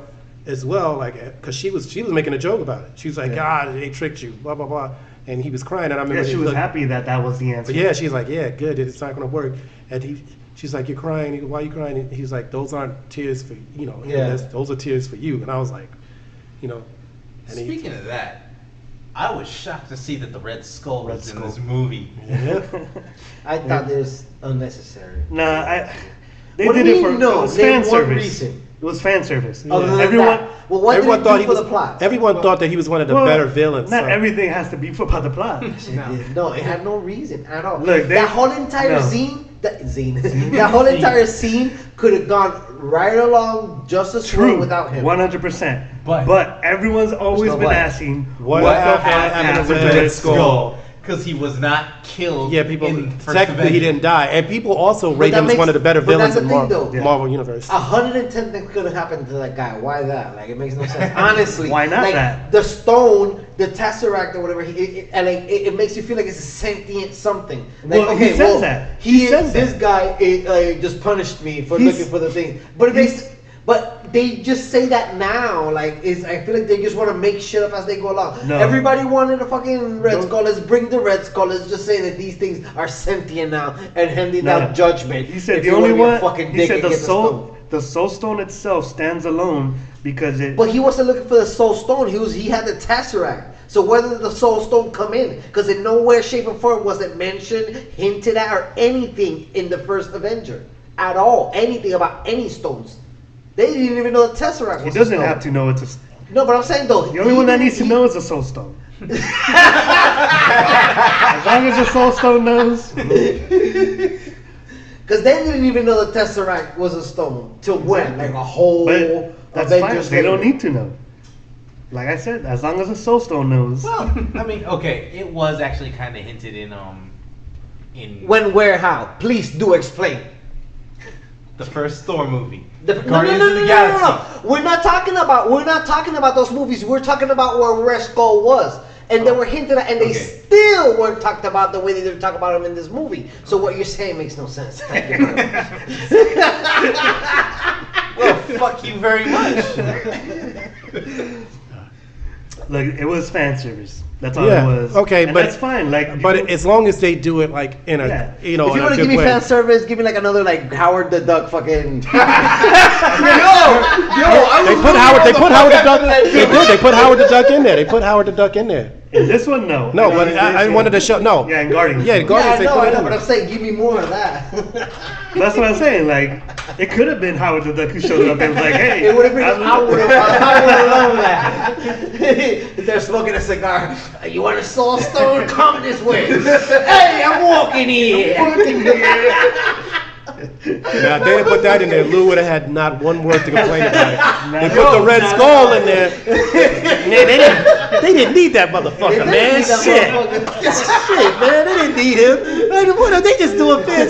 as well, like, cause she was making a joke about it. She was like, God, they tricked you, blah blah blah, and he was crying, and I remember she was happy that was the answer. But yeah, she's like, yeah, good, it's not gonna work, and she's like, you're crying. He goes, why are you crying? And he's like, those aren't tears for those are tears for you. And I was like, And Speaking of that, I was shocked to see that the Red Skull was in this movie. Yeah. I thought it was unnecessary. Nah, they What did do you it for mean, no? it was Name fan one service. reason. It was fan service. Other than Everyone. that, well, what Everyone did thought it he do for was. the plot? Everyone thought that he was one of the Well, better villains. Not so. everything has to be about the plot. No, it had no reason at all. Look, that whole entire that whole entire scene could have gone right along just as well True, without him. 100%. But- But everyone's always no been but. asking, What the happened fuck to the Red Red Skull? Skull? Because he was not killed. Yeah, people. in first Technically, he Avengers. didn't die, and people also rate that him as makes- one of the better but that's villains in the thing, though. Ah. Marvel Universe. 110 things could have happened to that guy. Why that? Like, it makes no sense. Honestly. Why not like, that? The stone, the Tesseract or whatever, it makes you feel like it's a sentient something. Like, Well, he says that. He says this that. guy just punished me for He's- looking for the thing. But it makes... But they just say that now, like, I feel like they just want to make shit up as they go along. No. Everybody wanted a fucking Red No. Skull. Let's bring the Red Skull. Let's just say that these things are sentient now and handing No. out judgment. He said if the you only wanna be a one. fucking He dick said and get the soul stone itself stands alone because it. But he wasn't looking for the Soul Stone. He had the Tesseract. So whether did the Soul Stone come in? Because in no way, shape, or form was it mentioned, hinted at, or anything in the first Avenger at all. Anything about any stones. They didn't even know the Tesseract was He doesn't a stone. have to know it's a. No, but I'm saying though. The only one that needs to know is the soul stone. As long as the soul stone knows. Because they didn't even know the Tesseract was a stone. Till when? Like a whole But that's Avengers fine. They don't later. need to know. Like I said, as long as the soul stone knows. Well, I mean, okay, it was actually kind of hinted in When, where, how? Please do explain. the first Thor movie, No, Guardians of the Galaxy. no. We're not talking about those movies. We're talking about where Red Skull was. And they were hinted at, and they Okay. still weren't talked about the way they talk about him in this movie. So what you're saying makes no sense. Thank you very much. Well, fuck you very much. Like it was fan service. That's all Yeah, it was. okay, And but- that's fine. Like, But people- as long as they do it like in a Yeah. If you in a want to good give me way. fan service, give me like another like Howard the Duck fucking. They put Howard the Duck. They put Howard the Duck in there. They put Howard the Duck in there. in this one, no. No, In but this I one- wanted to show. No. Yeah, in Guardians. Yeah, Guardians. Yeah, They put I it know, in but there. I'm saying give me more of that. That's what I'm saying. Like, it could have been Howard the Duck who showed up and was like, "Hey, It would have been. I'm- I would have loved that. They're smoking a cigar. You want a Soul Stone? Come this way. Hey, I'm walking here. Now, if they didn't put that in there, Lou would have had not one word to complain about it. They Nah. put the Red Skull in there. Man, they didn't need that motherfucker, man. Shit. Shit, man. They didn't need him. They just doing this.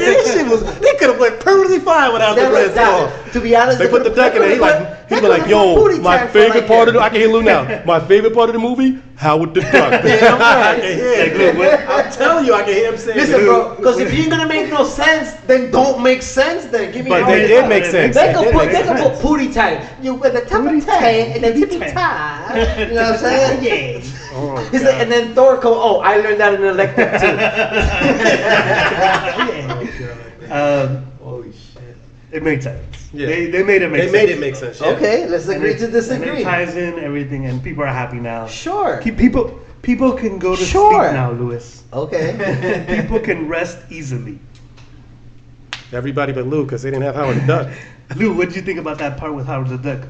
They could have went perfectly fine without the Red Skull. To be honest, They put the duck in there. He'd be like, yo, my favorite part of the, I can hear Lou now. My favorite part of the movie, Howard the Duck. Yeah, I'm right. I can hear Like, look, it. I'm telling you, I can hear him saying Listen, it. bro. Because if you're gonna make no sense, then don't make sense. Then give me. But Howard they the did Duck. make sense. They They could did put make sense. pooty time. You with the top Pooty of tie time. and the Pooty tippy time. tie. You know what I'm saying? Yeah. Oh, He's God. like, and then Thor come. Oh, I learned that in electric too. Holy shit. It made sense. Yeah. They made it make They sense. made it make sense. Yeah. Okay, let's And agree it- to And disagree. it ties in everything, and people are happy now. Sure. People can go to Sure. sleep now, Louis. Okay. People can rest easily. Everybody but Lou, because they didn't have Howard the Duck. Lou, what did you think about that part with Howard the Duck?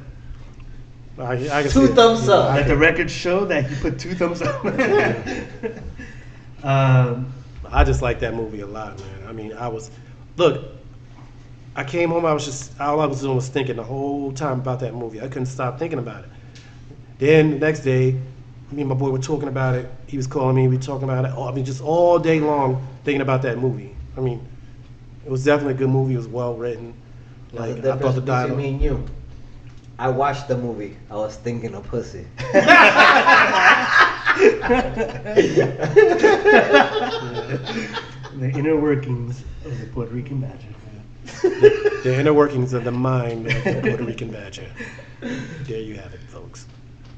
I can Two see it. thumbs up. Let the record show that he put 2 thumbs up. I just like that movie a lot, man. I mean, I came home, all I was doing was thinking the whole time about that movie. I couldn't stop thinking about it. Then the next day, me and my boy were talking about it. He was calling me, we were talking about it. I mean, just all day long thinking about that movie. I mean, it was definitely a good movie. It was well written. Like, I thought the between dialogue. me and you. I watched the movie. I was thinking of pussy. The inner workings of the Puerto Rican magic. The inner workings of the mind of the Puerto Rican badger. There you have it, folks.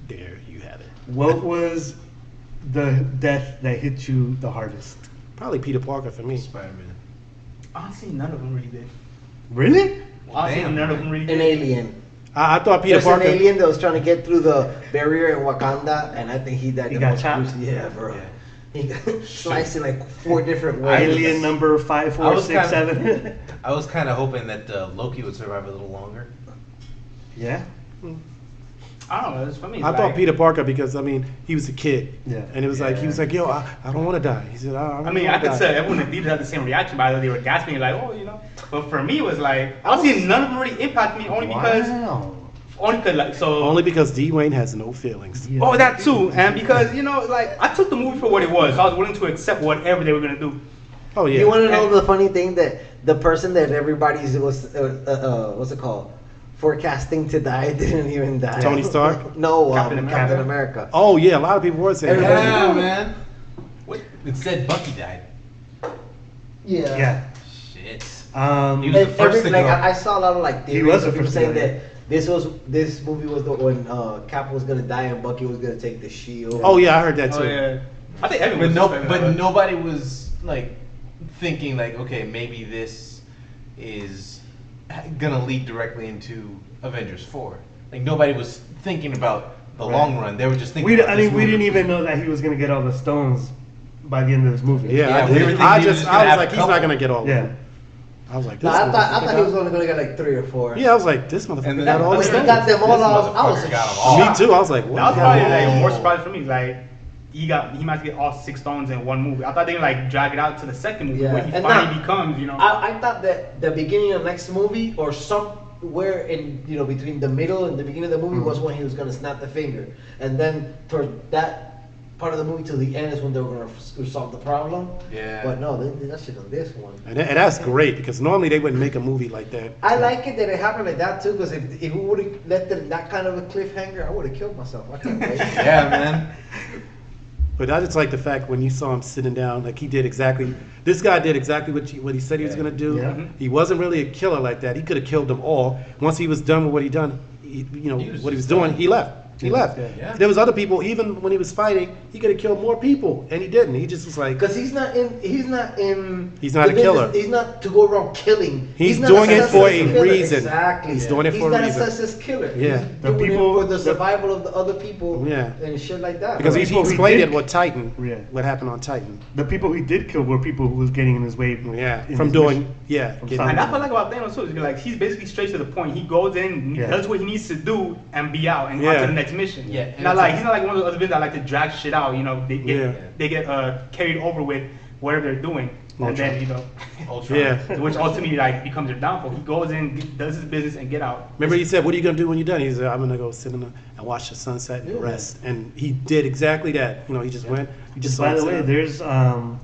There you have it. What was the death that hit you the hardest? Probably Peter Parker for me. Spider-Man. Honestly, none of them really did. Really? Honestly, Damn, none of them really An did. alien. I thought Peter There's Parker. an alien that was trying to get through the barrier in Wakanda, and I think he died. He the got most chopped? gruesome- Yeah, bro. Yeah. He got sliced in like 4 different ways. Alien number 5, 4, 6, 7. I was kind of hoping that Loki would survive a little longer. Yeah. I don't know. It's for me. I it's thought like- Peter Parker because I mean he was a kid. Yeah. And it was like he was like, yo, I don't want to die. He said, I I don't mean, I wanna could die. say everyone did have the same reaction, but they were gasping like, oh, you know. But for me, it was like honestly, none of them really impacted me, only because like so. Only because D. Wayne has no feelings. Yeah. Oh, that too, and because you know, like I took the movie for what it was. So I was willing to accept whatever they were gonna do. Oh yeah. You want to know the funny thing that the person that everybody's was what's it called forecasting to die didn't even die. Tony Stark? No, Captain Captain America. America. Oh yeah, a lot of people were saying Everybody- that. Yeah, man. What? It said Bucky died. Yeah. Yeah. Shit. Um, He was the first to like go. I saw a lot of like He theories was the of people first to saying go, yeah. that this movie was the when Cap was gonna die and Bucky was gonna take the shield. Oh yeah, I heard that too. Oh yeah, I think everyone. But nobody was like thinking like, okay, maybe this is gonna lead directly into Avengers 4. Like nobody was thinking about the long run. They were just thinking. we about this didn't movie. even know that he was gonna get all the stones by the end of this movie. Yeah, Yeah, I, we did. were thinking I he was just gonna I was have like, a he's not couple. gonna get all of Yeah. them. I was like, No, this I thought he was motherfucker only gonna get like 3 or 4. got- Yeah, I was like, this motherfucker And then- got all When the he stuff. got them all, This I was motherfucker got 'em all. Me too. I was like, That what? was probably like Oh. more surprise for me. Like he might get all 6 stones in one movie. I thought they would like drag it out to the second movie Yeah. where he And finally now- becomes, you know. I thought that the beginning of next movie or somewhere in between the middle and the beginning of the movie was when he was gonna snap the finger, and then toward that part of the movie till the end is when they were gonna solve the problem. Yeah. But no, they did that shit on this one. And that's great because normally they wouldn't make a movie like that. I like it that it happened like that too, because if we would have left it that kind of a cliffhanger, I would have killed myself. I can't wait. Yeah, man. But I just like the fact when you saw him sitting down, like he did exactly. This guy did exactly what he said he was Yeah. gonna do. Yeah. He wasn't really a killer like that. He could have killed them all. Once he was done with what he done, He was what he was just doing, done. he left. He left. Yeah. There was other people. Even when he was fighting, he could have killed more people, and he didn't. He just was like, Because he's not in. He's not in. He's not the a killer. business- He's not to go around killing. He's not doing it assessed for as a killer. reason. Exactly. He's doing it for a He's not reason. assessed as killer. Yeah. He's The doing people- it for the the- survival of the other people. Yeah. And shit like that. because bro. he people who explained did- it with Titan. Yeah. What happened on Titan? The people he did kill were people who was getting in his way. Yeah, in from his doing mission. getting- From And that's what I like about Thanos too. Is like he's basically straight to the point. He goes in, Yeah. does what he needs to do, and be out and on Yeah. to the next mission. Yeah, and Not it's like like- he's not like one of those other villains that like to drag shit out. You know, they get carried over with whatever they're doing, and Ultron. then Ultron. Yeah. which ultimately like becomes their downfall. He goes in, does his business, and get out. Remember, he said, "What are you gonna do when you're done?" He said, "I'm gonna go sit and watch the sunset and Yeah. rest." And he did exactly that. You know, he just went. He just By saw the way, sunset.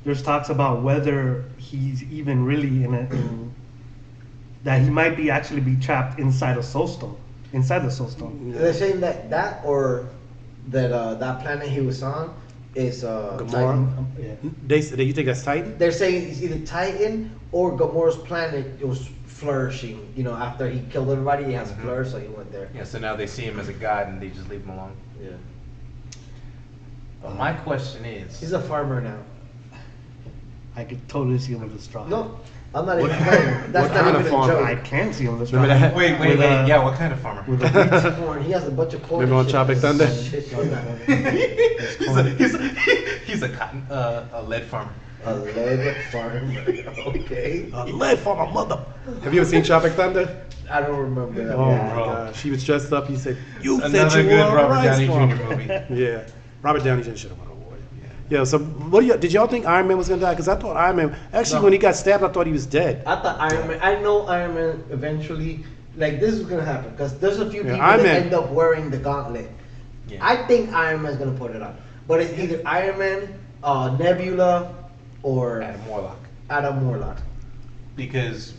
there's talks about whether he's even really that he might be actually be trapped inside a soul stone, inside the soul stone. They're saying that or that planet he was on is Gamora. Titan. Yeah. They said, "You think that's Titan?" They're saying it's either Titan or Gamora's planet. It was flourishing. After he killed everybody, he has flourished, so he went there. Yeah, so now they see him as a god and they just leave him alone. Yeah. But my question is, He's a farmer now. I could totally see him with a straw. No, I'm not even playing. That's what not kind of even a farm? I joke. can see him with a straw. Remember that? wait, With, yeah, what kind of farmer? with a Corn. He has a bunch of corn. Remember on and Tropic shit. Thunder? Shit on that. he's a cotton, a lead farmer. A lead farmer. Okay. Lead for my mother. Have you ever seen Tropic Thunder? I don't remember that. Oh one. my bro. gosh, he was dressed up. He said, "You said Another you good were a Robert rice Downey farmer." Jr. movie. Yeah, Robert Downey Jr. should have won an award. Yeah. So what do you? Did y'all think Iron Man was gonna die? Because I thought Iron Man. Actually, No. when he got stabbed, I thought he was dead. I thought Iron Man. I know Iron Man eventually. Like this is gonna happen because there's a few Yeah, people Iron that Man- end up wearing the gauntlet. Yeah. I think Iron Man's gonna put it on, but it's either Iron Man, Nebula, or Adam Warlock. Adam Warlock. Because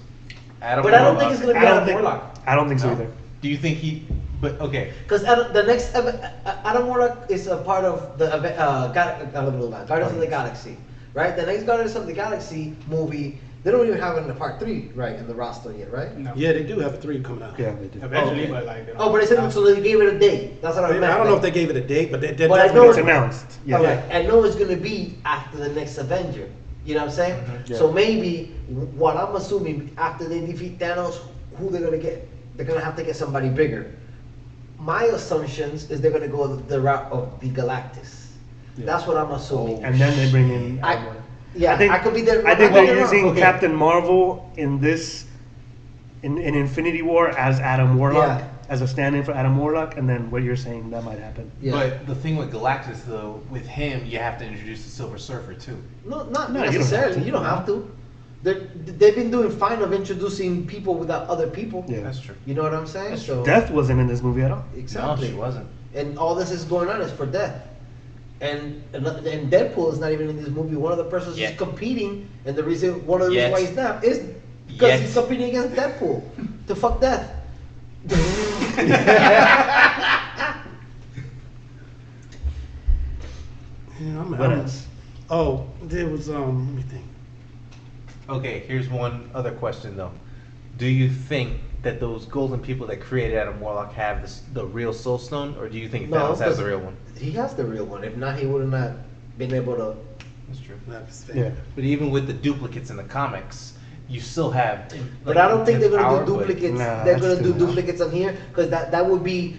Adam But I don't Warlock. think it's gonna be I don't Adam think. Warlock. I don't think so No. either. Do you think he? But okay. Because the next Adam Warlock is a part of the Guardians of the Galaxy, right? The next Guardians of the Galaxy movie They don't even have it in the part 3, right, in the roster yet, right? No. Yeah, they do have a 3 coming out. Yeah, they did. Eventually, Okay. but like. They don't- Oh, but they said so they gave it a date. That's what I I meant. don't know if like- they gave it a date, but they're But I definitely know It's announced. Yeah. All right, I know it's gonna be after the next Avenger. You know what I'm saying? Yeah. So maybe what I'm assuming after they defeat Thanos, who they're gonna get? They're gonna have to get somebody bigger. My assumptions is they're gonna go the route of the Galactus. Yeah. That's what I'm assuming. And then they bring in. Yeah, I could be there. I think I could be they're wrong. using Okay. Captain Marvel in this, in Infinity War as Adam Warlock, Yeah. as a stand-in for Adam Warlock, and then what you're saying that might happen. Yeah. But the thing with Galactus, though, with him, you have to introduce the Silver Surfer too. No, not No, you don't have necessarily. to. You don't have to. They've been doing fine of introducing people without other people. Yeah. That's true. You know what I'm saying? So Death wasn't in this movie at all. exactly. No, she wasn't. And all this is going on is for Death. And Deadpool is not even in this movie. One of the persons Yet. he's competing, and the reason one of the reasons Yet. why he's not is because Yet. he's competing against Deadpool to fuck Death. Yeah, What else? Oh, there was let me think. Okay, here's one other question though. Do you think that those golden people that created Adam Warlock have the real Soul Stone, or do you think No, Thanos has because- the real one? He has the real one. If not, he would have not been able to. That's true. That's Yeah. fair. But even with the duplicates in the comics, you still have. But I don't think they're gonna power, do but- duplicates. Nah, they're that's gonna too do much. duplicates on here because that would be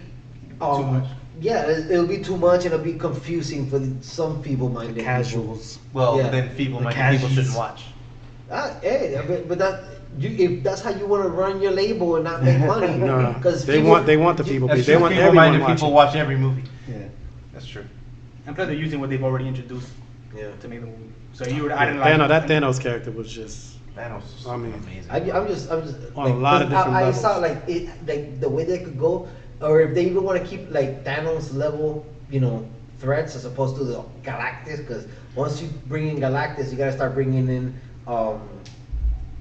Too much. Yeah, it'll be too much and it'll be confusing for some feeble-minded people. Casuals. Well, Yeah. then feeble-minded The people shouldn't cashies. watch. Hey, but that if that's how you want to run your label and not make money, No, because they want the people. That's They true. want everyone Feeble-minded watching. people watch every movie. Yeah. That's true. And plus, they're using what they've already introduced Yeah. to make the movie. So you were, I didn't like. Thanos, that Thanos character was just. Thanos is I mean, amazing. I'm just On a lot of different I levels. saw like the way they could go, or if they even want to keep like Thanos level, threats as opposed to the Galactus, because once you bring in Galactus, you gotta start bringing in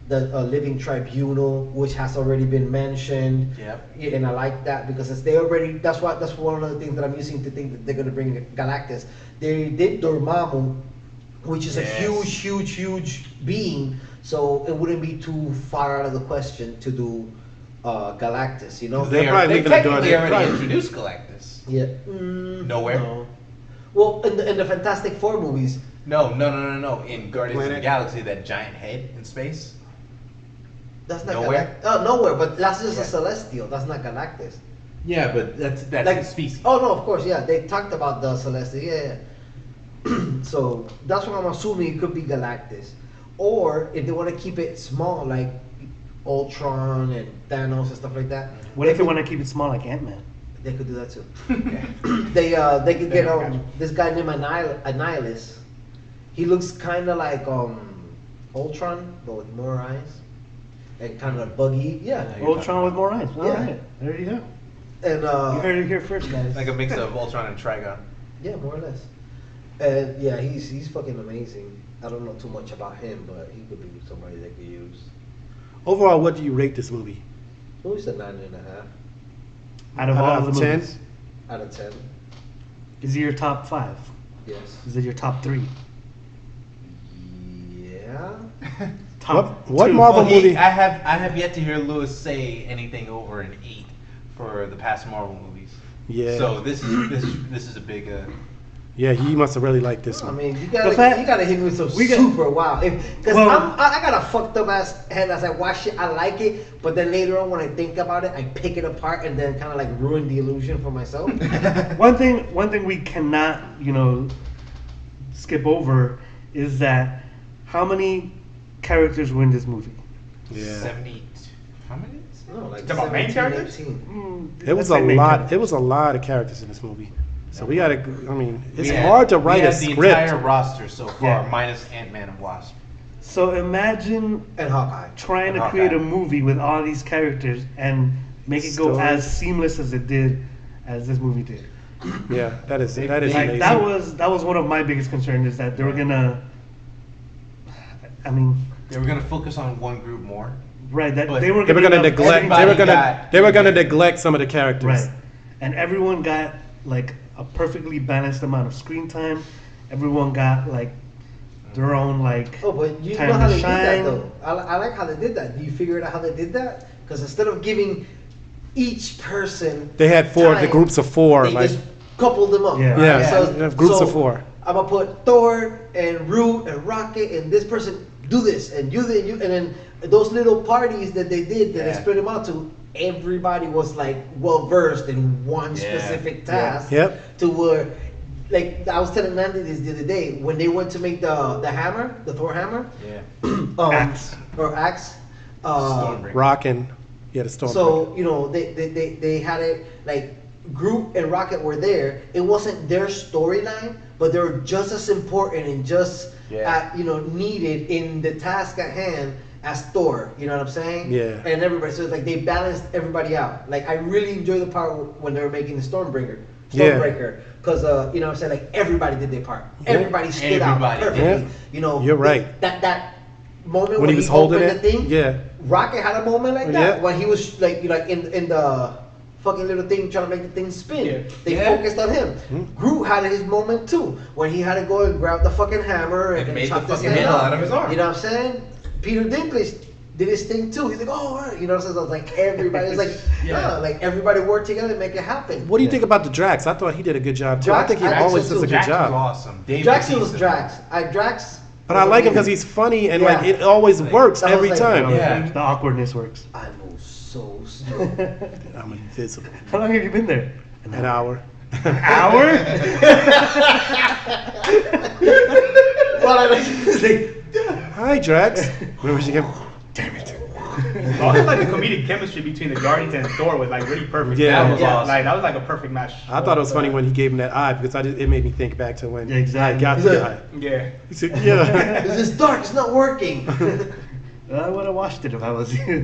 the Living Tribunal, which has already been mentioned. Yep. Yeah, and I like that because it's they already. That's one of the things that I'm using to think that they're gonna bring Galactus. They did Dormammu, which is Yes. a huge being, so it wouldn't be too far out of the question to do Galactus. They're probably leaving the door technically there. already introduced Galactus. Yeah. Nowhere? No. Well, in the Fantastic Four movies, No. In Guardians of the Planet? Galaxy, that giant head in space. that's not Nowhere? nowhere, but that's just Yeah. a Celestial. That's not Galactus. Yeah, but that's Like- his species. Oh no, of course, yeah. They talked about the Celestial. Yeah. So that's what I'm assuming it could be Galactus, or if they want to keep it small, like Ultron and Thanos and stuff like that. What if they want to keep it small like Ant-Man? They could do that too. Yeah. They could get Gotcha. this guy named Annihilus. He looks kind of like Ultron, but with more eyes and kind of buggy. Yeah, Yeah. Ultron with more eyes. All Yeah. right. There you go. and You heard it here first, guys. Like a mix of Ultron and Trigon. yeah, more or less. And yeah, he's fucking amazing. I don't know too much about him, but he could be somebody they could use. Overall, what do you rate this movie? Who's a 9.5 Out of all Out the of 10? movies, out of 10? is it your top 5? Yes. Is it your top 3? Yeah. Top What 2? Marvel Well, movie? I have yet to hear Lewis say anything over an 8 for the past Marvel movies. Yeah. So this is a big. Yeah, he must have really liked this I one. mean, you The fact- gotta hit me with some we got- super wow. Because Well- I got a fucked up ass head as I watch it. I like it, but then later on when I think about it, I pick it apart and then kind of like ruin the illusion for myself. One thing we cannot, skip over is that how many characters were in this movie? Yeah. 70. How many? No, like Talking about main 17, characters? 18. It was Let's a say main lot. characters. It was a lot of characters in this movie. So we gotta. I mean, it's We had- hard to write we a had the script. entire roster so far, Yeah. minus Ant-Man and Wasp. So imagine And Hawkeye. trying to Hawkeye. create a movie with all these characters and make it go Story. as seamless as it did, as this movie did. Yeah, that is They- that is Like amazing. that was one of my biggest concerns is that they were gonna. I mean, They were gonna focus on one group more. right? That But they were They were gonna gonna have neglect. They were everybody gonna. got- They were gonna neglect some of the characters. Right. And everyone got like a perfectly balanced amount of screen time. Everyone got like their own like. Oh, but you time know how to they did shine. that though. I like how they did that. Do you figure out how they did that? Because instead of giving each person, They had the groups of four, they like just coupled them up. Yeah. right? Yeah, they have groups of four. I'm gonna put Thor and Root and Rocket and this person do this and you and then those little parties that they did that they split them out to. Everybody was like well versed in one specific task. Yep. To where, like I was telling Nandi this the other day when they went to make the hammer, the Thor hammer. Yeah. Axe. Or axe. Stormbreaker. Rockin'. Yeah, the storm. So you know they had it like Groot and Rocket were there. It wasn't their storyline, but they were just as important and just needed in the task at hand as Thor. You know what I'm saying? Yeah. And everybody, so it's like they balanced everybody out. Like I really enjoyed the part when they were making the Stormbreaker, because you know what I'm saying, like everybody did their part. Everybody stood out perfectly. Yeah. You know, You're right. That moment When he was holding opened it, the thing. yeah. Rocket had a moment like that Yeah. when he was like in the fucking little thing trying to make the thing spin. Yeah. They focused on him. Groot had his moment too when he had to go and grab the fucking hammer and made chop the this fucking thing handle off. out of his arm. You know what I'm saying? Peter Dinklage did his thing too. He's like, oh, all right. You know what I'm saying? So it's like everybody was like, like everybody worked together to make it happen. What do you think about the Drax? I thought he did a good job too. I think he Drax always also does a good Drax was job. awesome. Dave Jackson was Bautista. Drax. But I like him because he's funny and like it always works that was every like- time. Yeah. The awkwardness works. I know so slow. I'm invisible. How long have you been there? An hour. Hour? Well, I like, Hi, Drax. Remember she came? Damn it. I always like the comedic chemistry between the Guardians and Thor was like really perfect. Yeah. That was awesome. Like that was like a perfect match. I thought it was funny when he gave him that eye because it made me think back to when Yeah, exactly. I got He's the like- eye. Yeah. He said, yeah. this is dark. It's not working. I would have watched it if I was you.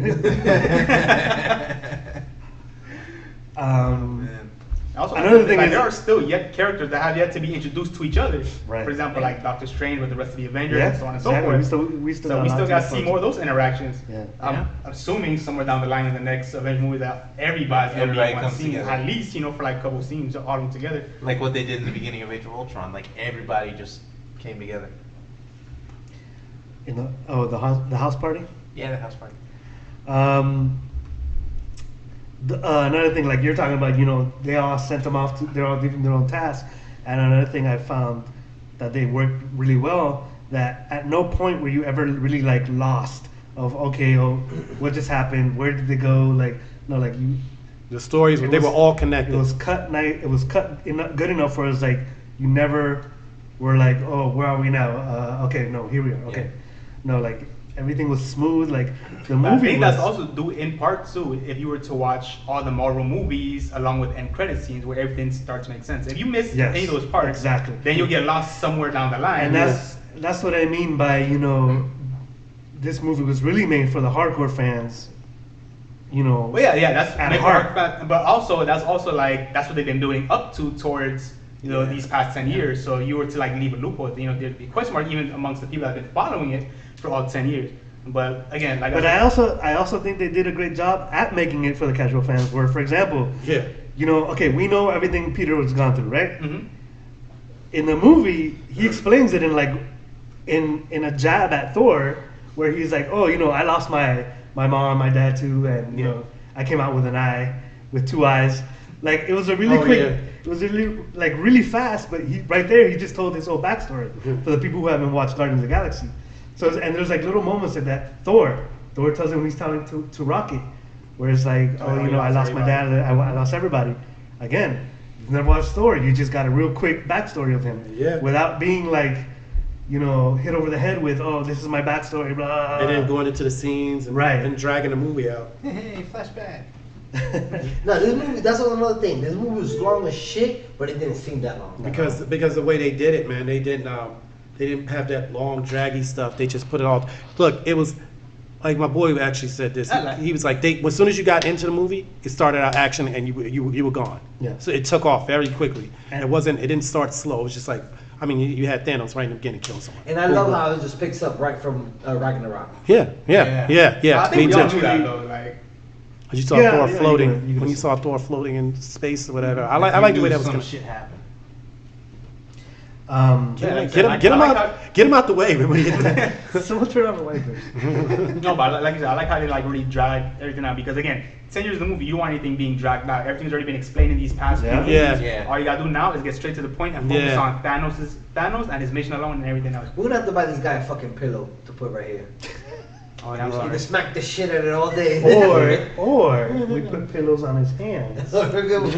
Man. Also, Another thing like, is- there are still yet characters that have yet to be introduced to each other. Right. For example, like Doctor Strange with the rest of the Avengers Yeah, and so on and so exactly. forth. We still So we still got to see lots more of those interactions. Yeah. I'm assuming somewhere down the line in the next Avengers movie that everybody's gonna be Everybody in one comes scene, together. at least for like a couple scenes, all of them together. Like what they did in the beginning of Age of Ultron. Like everybody just came together. In the house party. Yeah, the house party. Another thing, like you're talking about, they all sent them off. They're all doing their own tasks. And another thing I found that they worked really well. That at no point were you ever really like lost of what just happened? Where did they go? Like no, like you. The stories, they were all connected. It was cut good enough for us. Like you never were like, oh, where are we now? Okay, no, here we are. Okay, no, like everything was smooth. Like the I movie think was. that's also due in part too if you were to watch all the Marvel movies along with end credit scenes where everything starts to make sense. If you miss Yes, any of those parts, exactly. then you'll get lost somewhere down the line. And that's what I mean by this movie was really made for the hardcore fans. Well, yeah, that's At maybe heart. but also that's what they've been doing up towards these past 10 years. So you were to like leave a loophole, there'd be a question mark even amongst the people that have been following it for all 10 years. But again, like But I also think they did a great job at making it for the casual fans. Where, for example, we know everything Peter was gone through, right? Mhm. In the movie, he explains it in a jab at Thor, where he's like, oh, I lost my mom, my dad too, and I came out with an eye, with two eyes. Like it was a really quick. yeah. It was really fast, but he just told his whole backstory for the people who haven't watched Guardians of the Galaxy. So and there's like little moments of that. Thor tells him when he's telling to Rocket, where it's like, I lost my dad, I lost everybody. Again, you've never watched Thor, you just got a real quick backstory of him. Yeah. Without being like, hit over the head with, oh, this is my backstory, blah. And then going into the scenes and, Right. and dragging the movie out. Hey, flashback. No, this movie, that's another thing. This movie was long as shit, but it didn't seem that long. Because the way they did it, man, they didn't have that long draggy stuff. They just put it all. Look, it was like my boy actually said this. He was like, as soon as you got into the movie, it started out action and you were gone. Yeah. So it took off very quickly. And- It didn't start slow. It was just like, I mean, you had Thanos right in the beginning killing someone. And I love how it just picks up right from Ragnarok. Yeah. I think Me we too. all knew that though. Like, You saw Yeah, Thor yeah, floating. you could When you assume. saw Thor floating in space or whatever. I like the way that was some going. shit happened. Get him out the way. Remember? Someone turn on the wipers. No, but like you said, I like how they like really drag everything out because again, 10 years of the movie, you don't want anything being dragged out. Everything's already been explained in these past few movies. Yeah. All you gotta do now is get straight to the point and focus on Thanos and his mission alone and everything else. We're gonna have to buy this guy a fucking pillow to put right here. Oh, yeah, I'm You sorry. can smack the shit out of it all day. Or we put pillows on his hands. Go Old pillow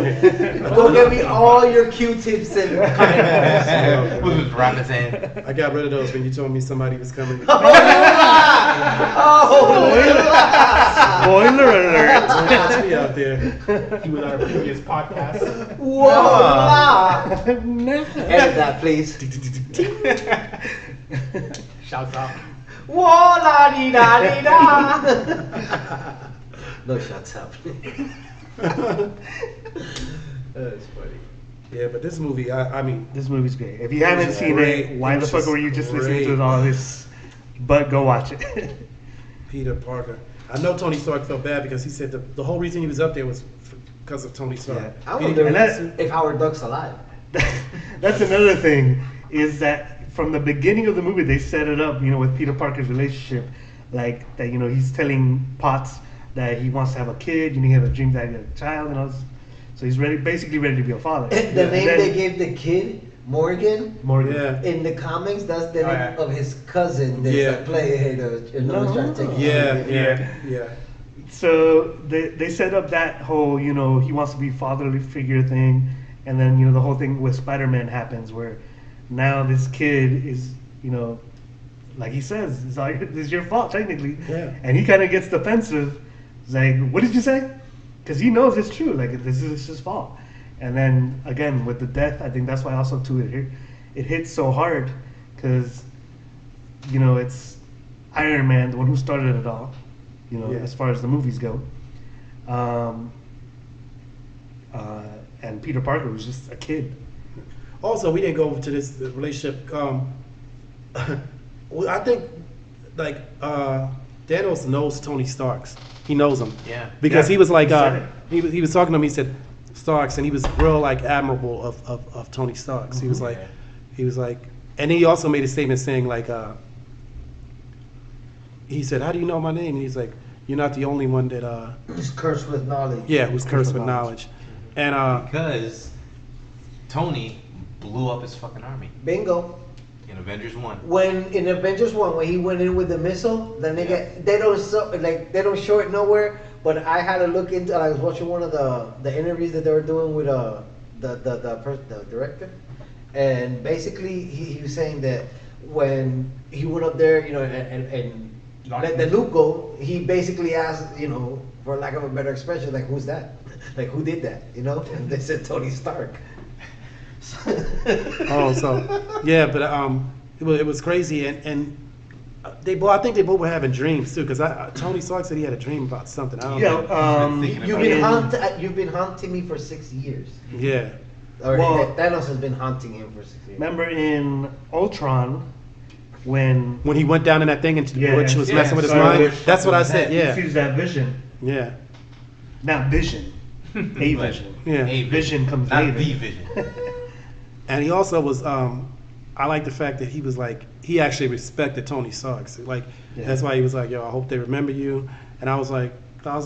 here. get me all your Q-tips and We'll just wrap his hand. I got rid of those when you told me somebody was coming. Spoiler alert! Watch me out there. He was on our previous podcast. Whoa! No. Edit that, please. Shouts out. Whoa, la di da di da. No shots out. That's funny. Yeah, but this movie, I mean, This movie's great. If you haven't seen great. it, why It the was fuck just were you just listening great. to all this? But go watch it. Peter Parker. I know Tony Stark felt bad because he said the whole reason he was up there was because of Tony Stark. Yeah. I wonder And that- if Howard Duck's alive. That's another thing, is that from the beginning of the movie, they set it up, with Peter Parker's relationship, like that, he's telling Potts that he wants to have a kid, he has a dream that he has a child, and all this. So he's basically ready to be a father. The And name then they gave the kid, Morgan, Morgan. Yeah. in the comics, that's the Oh, name yeah. of his cousin that's Yeah. playing No. trying to take his Yeah, kid. yeah. So they set up that whole, he wants to be fatherly figure thing, and then the whole thing with Spider-Man happens where now this kid is, like he says, it's your fault technically, Yeah. and he kind of gets defensive. He's like, "What did you say?" Because he knows it's true, like this is his fault. And then again with the death, I think that's why also too it hits so hard because it's Iron Man, the one who started it all. Yeah. As far as the movies go. And Peter Parker was just a kid. Also, we didn't go over to this relationship. Well, I think Thanos knows Tony Starks. He knows him. Yeah. Because Yeah, he was like he said it. he was talking to him. He said Starks, and he was real admirable of Tony Starks. He was like, and he also made a statement saying he said, "How do you know my name?" And he's like, "You're not the only one that He's cursed with knowledge. who's cursed with knowledge." And Because Tony blew up his fucking army Bingo. in Avengers 1. When in Avengers 1, when he went in with the missile, the nigga, they don't show it nowhere. But I had to look into. I was watching one of the interviews that they were doing with the director, and basically he was saying that when he went up there, and let the Luke go, he basically asked, for lack of a better expression, like, who's that? Like, who did that? And they said Tony Stark. oh, so yeah, but it was crazy, and I think they both were having dreams too, because Tony Stark said he had a dream about something. I don't know. You've been haunting me for 6 years. Yeah. Or Well- Thanos has been haunting him for 6 years. Remember in Ultron when When he went down in that thing and Yeah. which was Yeah, messing with his so mind. we're That's what I fucking said. he Yeah. sees that vision, Yeah. not vision, a vision. Yeah. A Vision comes not later. the vision. And he also was. I like the fact that he was he actually respected Tony Stark. So, Yeah. that's why he was like, "Yo, I hope they remember you." And I was like, I don't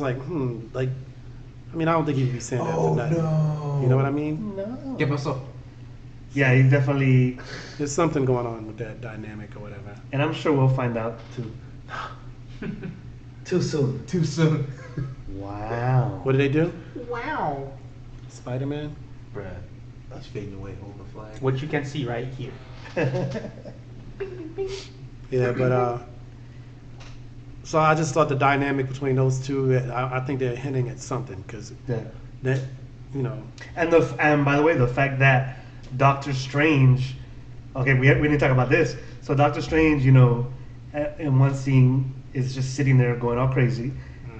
think he'd be saying that for nothing. no. You know what I mean? No. ¿Qué pasó? Yeah, he definitely, There's something going on with that dynamic or whatever. and I'm sure we'll find out too. Too soon. Too soon. Wow. What did they do? Wow. Spider-Man. Bruh, that's fading away. Hold the flag. What you can see right here. Yeah, but so I just thought the dynamic between those two. I think they're hinting at something because Yeah. that, And by the way, the fact that Doctor Strange, okay, we didn't talk about this. So Doctor Strange, in one scene is just sitting there going all crazy,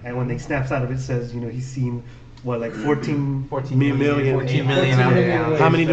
and when he snaps out of it, says, he's seen what, like 14 million. 14 million out there. How many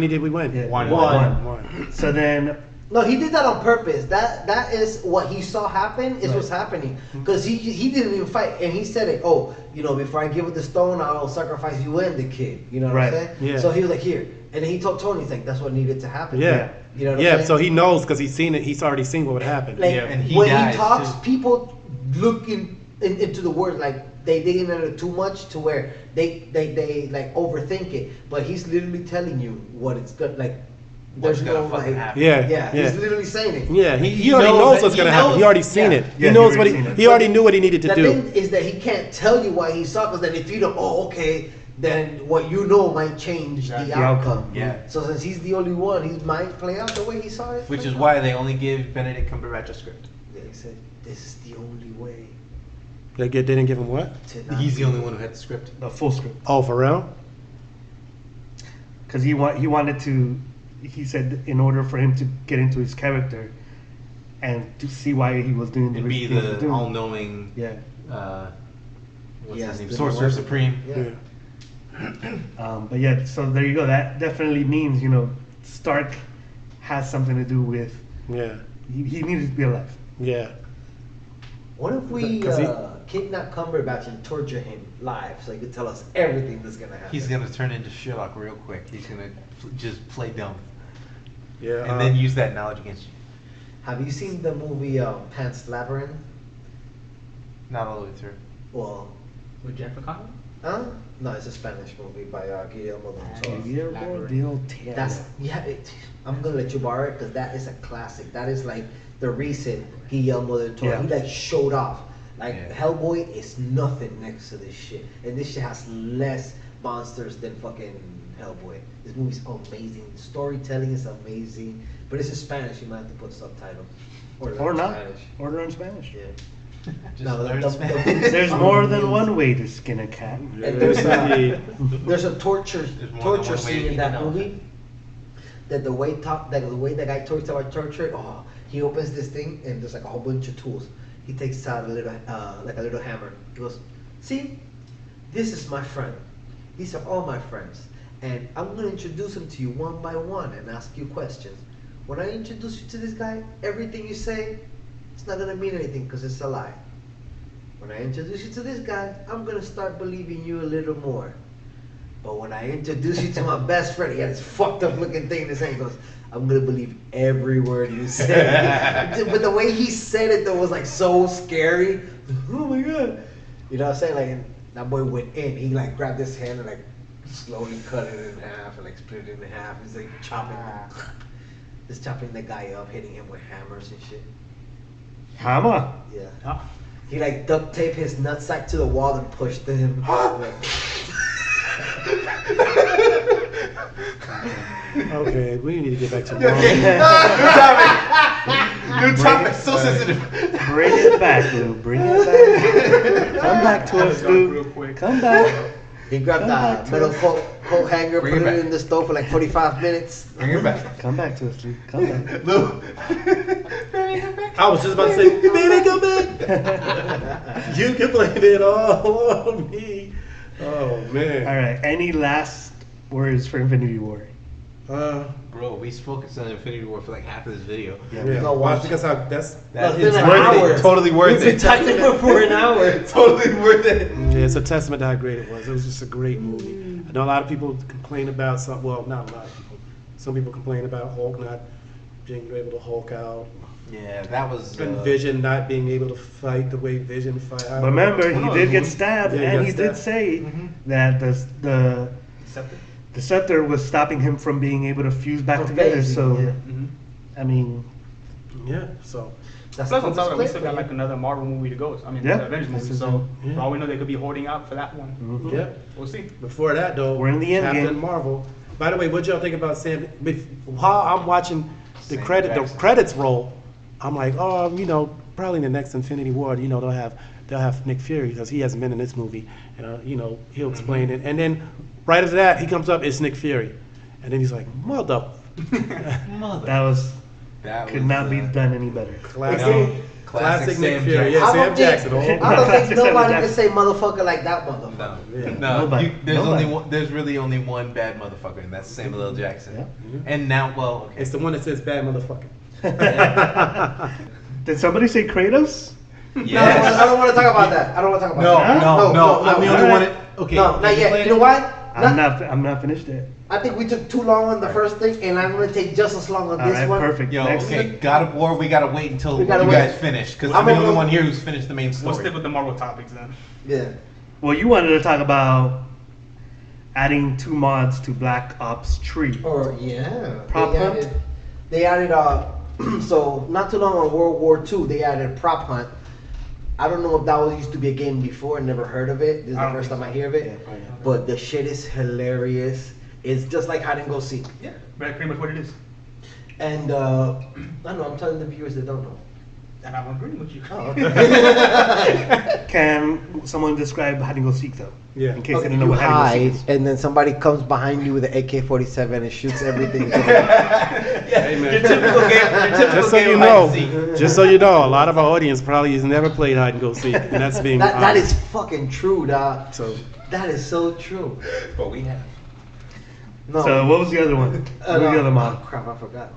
did we win? Yeah, One. One. So then No, he did that on purpose. That is what he saw happen. Is what's happening because he didn't even fight, and he said it. Oh, before I give it the stone, I'll sacrifice you and the kid. You know what I'm saying? Yeah. So he was like, here, and then he told Tony, he's like, that's what needed to happen. Yeah. You know what I'm saying? So he knows because he's seen it. He's already seen what would happen. Like, and he when dies, he talks, too. people look into the words like they dig into it too much to where they like overthink it. But he's literally telling you what it's good. Like What's there's gonna no fucking like happen. Yeah. he's literally saying it. Yeah, he He already knows knows that- what's he gonna happen. knows- He already seen yeah. it. Yeah, He knows he what already seen it. he already knew what he needed to The do. thing is that he can't tell you why he saw, because then if you don't, okay, then what you know might change Exactly. the outcome. Yeah. So since he's the only one, he might play out the way he saw it. Which play is out. why they only give Benedict Cumberbatch a script. Yeah, he said this is the only way They didn't give him what? to not He's the be- only one who had the script. The full script. Oh, for real? Because he wanted to, he said in order for him to get into his character and to see why he was doing the And be things he was the doing. all-knowing, Yeah. what's Yes, his name, the Sorcerer Lord. Supreme. Yeah. But yeah, so there you go. That definitely means, Stark has something to do with, Yeah. he needed to be alive. Yeah. What if we 'Cause he- kidnap Cumberbatch and torture him live so he could tell us everything that's gonna happen? He's gonna turn into Sherlock real quick. He's gonna just play dumb, Yeah. and then use that knowledge against you. Have you seen the movie Pan's Labyrinth? Not all the way through. Well, With Jennifer Connelly? no, it's a Spanish movie by Guillermo del Toro. Guillermo del Toro. That's I'm gonna let you borrow it because that is a classic. That is like the recent Guillermo del Toro. Yeah. He like showed off. Like Yeah. Hellboy is nothing next to this shit, and this shit has less monsters than fucking Hellboy. This movie's amazing. Storytelling is amazing, but it's in Spanish. You might have to put subtitles Or learn not. Spanish. Or learn Spanish. Yeah. Just No, learn the- Spanish. There's more than one way to skin a cat. And there's Indeed. there's a torture There's more than torture one way scene to in eat that an movie. That the way the guy talks about torture. Oh, he opens this thing and there's like a whole bunch of tools. He takes out a little hammer. He goes, "See, this is my friend. These are all my friends, and I'm gonna introduce them to you one by one and ask you questions. When I introduce you to this guy, everything you say, it's not gonna mean anything because it's a lie. When I introduce you to this guy, I'm gonna start believing you a little more. But when I introduce you to my best friend, he had this fucked up looking thing in his hand. He goes, I'm gonna believe every word you say." But the way he said it though was like so scary. Oh my god. You know what I'm saying? Like, and that boy went in. He like grabbed his hand and like slowly cut it in half and like split it in half. He's like just chopping the guy up, hitting him with hammers and shit. Hammer. Yeah. Oh. He like duct taped his nutsack to the wall and pushed him. Okay, we need to get back to Okay. Marvel. New topic. So sensitive. Bring it back, Lou. Bring it back. Come back to us, Real Lou. quick. Come back. He grabbed Come back that to metal us. coat hanger, Bring put it it back. in the stove for like 45 minutes. Bring it back. Come back to us, Lou. Come back. Lou. I was just about to say, baby, come back. You can blame it all on me. Oh man. All right. Any last words for Infinity War? Bro, we focused on Infinity War for like half of this video. Yeah. Yeah. No, Watch watch. because that's No, it's It's been an worth hour. it. Totally We've worth been it. talking for an hour. Totally worth it. yeah, it's a testament to how great it was. It was just a great movie. I know a lot of people complain about some. Well, not a lot of people. Some people complain about Hulk not being able to Hulk out, Yeah, that was. and Vision not being able to fight the way Vision fight. I don't know. Remember, he no, did he get was- stabbed, Yeah, he and got he did stabbed. say Mhm. that the scepter was stopping him from being able to fuse back From together. phasing, So, yeah. I mean, Yeah. So That's Plus, on the top of that, we split still for got you. like another Marvel movie to go. I mean, Yeah, the Avengers this movie. is So, it. for all we know, they could be holding out for that one. mhm. yeah. We'll see. Before that though, We're in the end Captain game. Marvel. By the way, what y'all think about Sam? While I'm watching the Sam the Jackson. credits roll, I'm like, oh, probably in the next Infinity War, they'll have Nick Fury because he hasn't been in this movie, and he'll explain it. And then right after that, he comes up, it's Nick Fury, and then he's like, mother, that could not be done any better. classic Nick Sam Fury, Jackson. yeah, I Sam don't Jackson. think, oh, I don't think Classic nobody Sam can say motherfucker like that motherfucker. No, Nobody. there's Nobody. only one. There's really only one bad motherfucker, and that's Samuel L. Jackson. Yeah. And now, well, okay. It's the one that says bad motherfucker. Did somebody say Kratos? No, I don't want to talk about that. I don't want to talk about that. No. I'm the only one. Okay. No, not yet. You know why? I'm not finished yet. I think we took too long on the first thing, and I'm gonna take just as long on All this right, one. perfect. Yo, Next. okay, God of War, we gotta wait until We you gotta guys wait. finish, because I'm I'm the gonna only go- one here who's finished the main We'll story. stick with the Marvel topics then. Yeah. Well, you wanted to talk about adding 2 mods to Black Ops 3. Or yeah. Prop hunt? They added so not too long on World War II they added prop hunt. I don't know if that was used to be a game before. I never heard of it. This is I the don't first think time I so. hear of it. Yeah, probably not. But the shit is hilarious. It's just like hide and go seek. Yeah, that's pretty much what it is. And I don't know. I'm telling the viewers that don't know. And I'm agreeing with you. Oh, okay. Can someone describe hide and go seek though? Yeah. In case Okay, they don't know you what hide hide, and go seek is. and then somebody comes behind you with an AK-47 and shoots everything. Hey, man. Your typical game. Just so you know, a lot of our audience probably has never played hide and go seek, and that's being that honest. is fucking true, dog. So That is so true. But we have. No. So what was the other one? What was the other Oh, mod? crap, I forgot.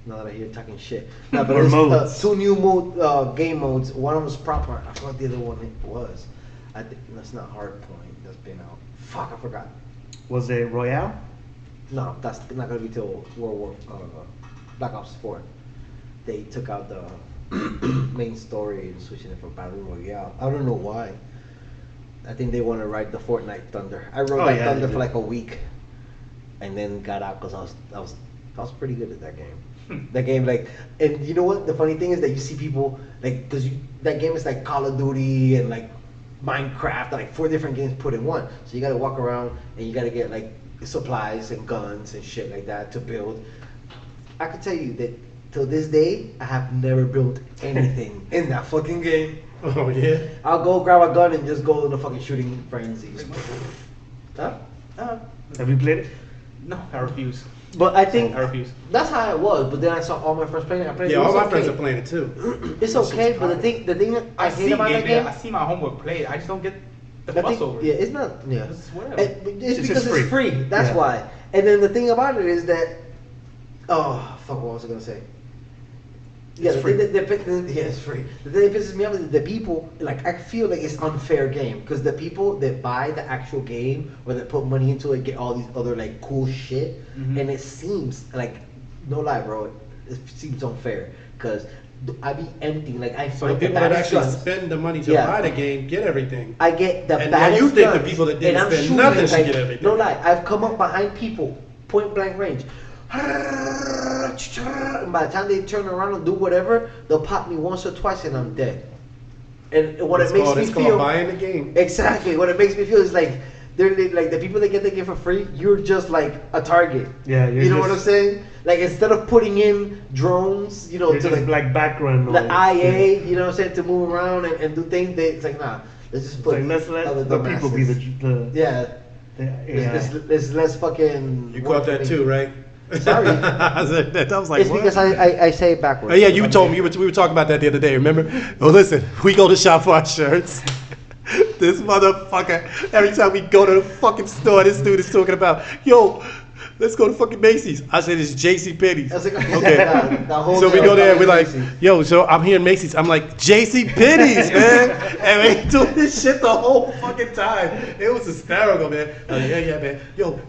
Now that I hear talking shit. No, but Or there's modes. 2 new game modes. One of them is prop hunt. I forgot the other one it was. I think that's not Hardpoint. That's been out. Fuck, I forgot. Was it Royale? No, that's not gonna be till Black Ops 4. They took out the main story and switching it for Battle Royale. I don't know why. I think they want to ride the Fortnite thunder. I rode Oh, that yeah, thunder they for do. like a week, and then got out because I was pretty good at that game. That game, like, and you know what? The funny thing is that you see people like because that game is like Call of Duty and like Minecraft, like 4 different games put in one. So you got to walk around and you got to get like supplies and guns and shit like that to build. I can tell you that till this day, I have never built anything in that fucking game. oh yeah. I'll go grab a gun and just go in a fucking shooting frenzy. Huh? Have you played it? No, I refuse. But I think I refuse. that's how it was. But then I saw all my friends playing it. I played it. Yeah, It all was my friends okay. are playing it too. It's okay, but the thing that I hate about that game. I see my homework play it. I just don't get the I fuss think, over it. yeah, it's not. Yeah, It's whatever. It's It's because just it's free. That's Yeah. why. And then the thing about it is that, oh fuck, what was I gonna say? Yeah, It's the free. thing yeah, it's free. The thing that pisses me off is the people. Like, I feel like it's unfair game because the people that buy the actual game or that put money into it get all these other like cool shit, Mhm. and it seems like, no lie, bro, it seems unfair because I be empty. Like I So find the the people that baddest actually guns. spend the money to Yeah. buy the game get everything. I get the And now baddest you think the guns, people that didn't and I'm spend shooting nothing it, should like, get everything. No lie, I've come up behind people, point blank range. And by the time they turn around and do whatever, they'll pop me once or twice and I'm dead. And what It's it makes called, me it's called feel buying the game. exactly what it makes me feel is like they're like the people that get the game for free. You're just like a target. Yeah, you're you know what I'm just- saying? Like instead of putting in drones, you know, It's to just like like background the noise. IA, you know what I'm saying, to move around and do things. It's like nah, let's just It's put like, let's other let the people be dumbasses. the Yeah, AI. it's less fucking. You work caught for that me. too, right? Sorry. I was like, It's what? because I say it backwards. Oh yeah, you told me we were talking about that the other day. Remember? Oh listen, we go to shop for our shirts. This motherfucker. Every time we go to the fucking store, this dude is talking about, yo, let's go to fucking Macy's. I said it's J.C. Penney's. That's like- Okay. the whole So we day go there. I'm We're like, Macy's. yo, so I'm here in Macy's. I'm like J.C. Penney's, man, and we doing this shit the whole fucking time. It was hysterical, man. I'm like, yeah, man. Yo,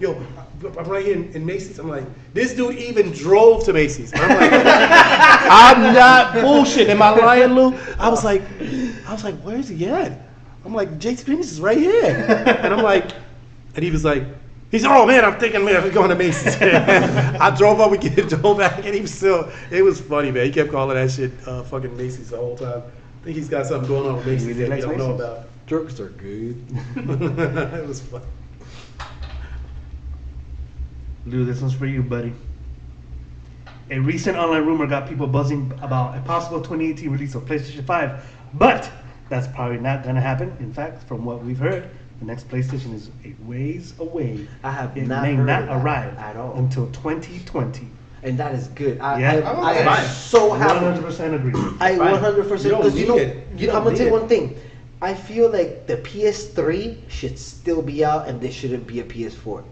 I'm right here in Macy's. I'm like, this dude even drove to Macy's. I'm like, I'm not bullshit. Am I lying, Lou? I was like, where's he at? I'm like, J.C. Penney's is right here. And I'm like, and he was like, he's, oh man, I'm thinking, man, we're going to Macy's. I drove up, drove back, and he was still, it was funny, man. He kept calling that shit fucking Macy's the whole time. I think he's got something going on with Macy's Really that we likes don't know Macy's. about. Jerks are good. It was fun. Lou, this one's for you, buddy. A recent online rumor got people buzzing about a possible 2018 release of PlayStation 5, but that's probably not going to happen. In fact, from what we've heard, the next PlayStation is a ways away. I have It not may heard not of that arrive at all. until 2020. And that is good. I Yeah. am so happy. 100% agree. I Fine. 100% You don't because need it. You I'm don't gonna tell you need one thing. I feel like the PS3 should still be out and there shouldn't be a PS4.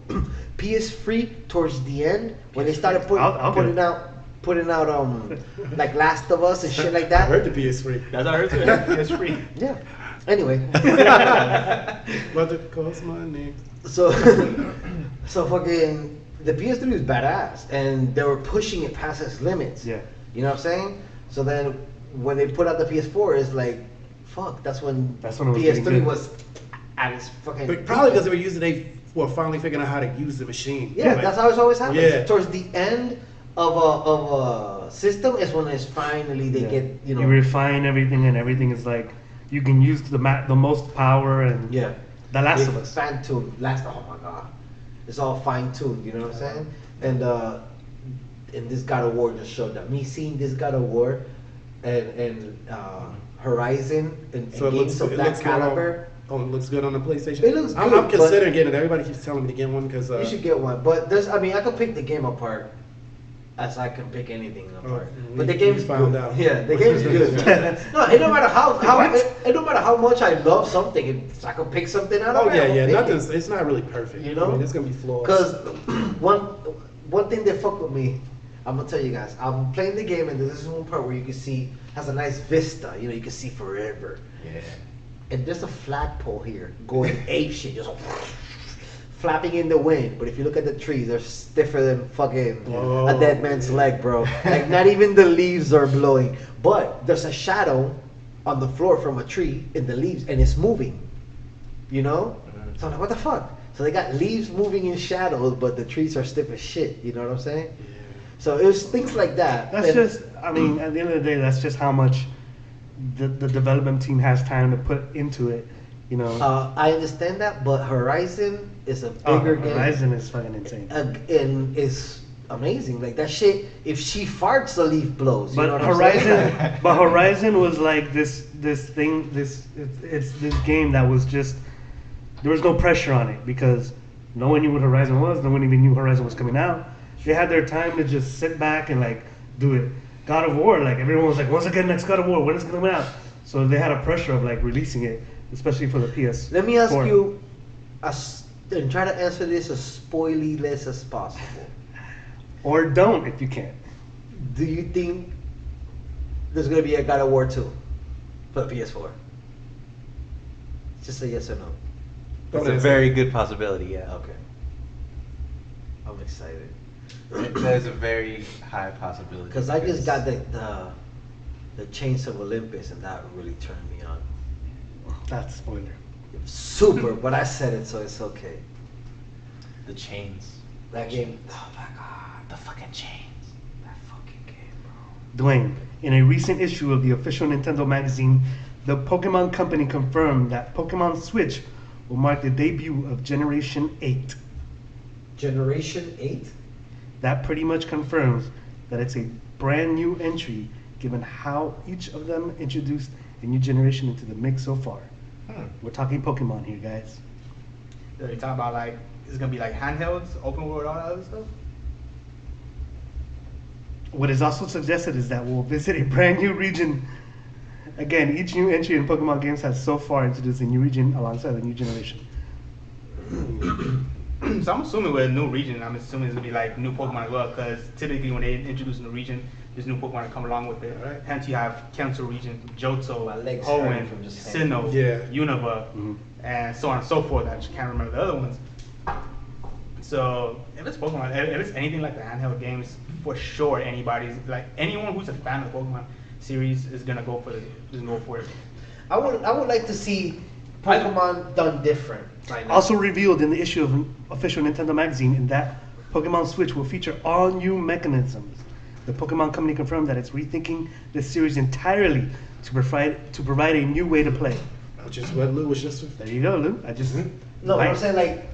PS3 towards the end when they started I'll get putting it. out putting out like Last of Us and shit like I that. heard the PS3. That's what I heard too. It's free. Yeah. Anyway, But it costs money. so so fucking the PS3 was badass, and they were pushing it past its limits. Yeah. You know what I'm saying? So then when they put out the PS4, it's like, fuck. That's when it was getting PS3 good. was at its fucking. But probably because they were finally figuring out how to use the machine. Yeah, Like, that's how it's always happens. Yeah. Towards the end of a system is when it's finally they get You refine everything, and everything is like you can use the most power and yeah. The Last It's of Us. Fine-tuned. Oh my god. It's all fine-tuned, you know what I'm saying? And this God of War just showed that. Me seeing this God of War and Horizon and So it games of that looks good caliber. it looks good on the PlayStation. It looks I'm good, considering getting it. Everybody keeps telling me to get one because You should get one. But I could pick the game apart as I can pick anything apart. But the we game's found good. out. Yeah, the game's good. No, it no matter how much I love something, I can pick something out of Oh it. yeah, I'll yeah. pick Nothing's. it. It's not really perfect. You know? I mean, it's gonna be flaws. Because one thing that fucked with me, I'm gonna tell you guys. I'm playing the game and there's this one part where you can see has a nice vista. You know, you can see forever. Yeah. And there's a flagpole here going ape shit, just flapping in the wind. But if you look at the trees, they're stiffer than fucking a dead man's leg, bro. Like not even the leaves are blowing. But there's a shadow on the floor from a tree in the leaves, and it's moving. You know? So I'm like, what the fuck? So they got leaves moving in shadows, but the trees are stiff as shit. You know what I'm saying? So it was things like that. That's And- just, I mean, at the end of the day, that's just how much the development team has time to put into it, you know. I understand that, but Horizon is a bigger game. Horizon is fucking insane. And it's amazing. Like that shit, if she farts, the leaf blows. You know But what I'm saying? Horizon, but Horizon was like this thing, it's this game that was just, there was no pressure on it because no one knew what Horizon was, no one even knew Horizon was coming out. They had their time to just sit back and like do it. God of War, like everyone was like, when's it next God of War? When is it coming out? So they had a pressure of like releasing it, especially for the PS. Let me ask you, and try to answer this as spoily less as possible. Or don't if you can. Do you think there's gonna be a God of War 2 for the PS4? Just a yes or no. It's a very good possibility, yeah. Okay. I'm excited. That is a very high possibility. Because I just got the Chains of Olympus, and that really turned me on. That's spoiler. Super, but I said it, so it's okay. The chains. That game, oh my god, the fucking chains. That fucking game, bro. Dwayne, in a recent issue of the official Nintendo magazine, the Pokemon Company confirmed that Pokemon Switch will mark the debut of Generation 8. Generation 8? That pretty much confirms that it's a brand new entry, given how each of them introduced a new generation into the mix so far. We're talking Pokemon here, guys. They talk about like it's gonna be like handhelds, open world, all that other stuff. What is also suggested is that we'll visit a brand new region. Again, each new entry in Pokemon games has so far introduced a new region alongside a new generation. So I'm assuming with a new region, I'm assuming it's gonna be like new Pokemon as well, because typically when they introduce a new region, there's new Pokemon that come along with it. Right. Hence you have Kanto region, My Johto, legs hurting Hoenn, from just saying Sinnoh, Yeah. Unova, Mhm. and so on and so forth. I just can't remember the other ones. So if it's Pokemon, if it's anything like the handheld games, for sure anybody's like anyone who's a fan of the Pokemon series is gonna go for it. I would like to see Pokemon done different right now. Also revealed in the issue of official Nintendo magazine in that Pokemon Switch will feature all new mechanisms. The Pokemon Company confirmed that it's rethinking the series entirely to provide a new way to play. Which is what Lou was just. There you go, Lou. I just No, what I'm saying, like,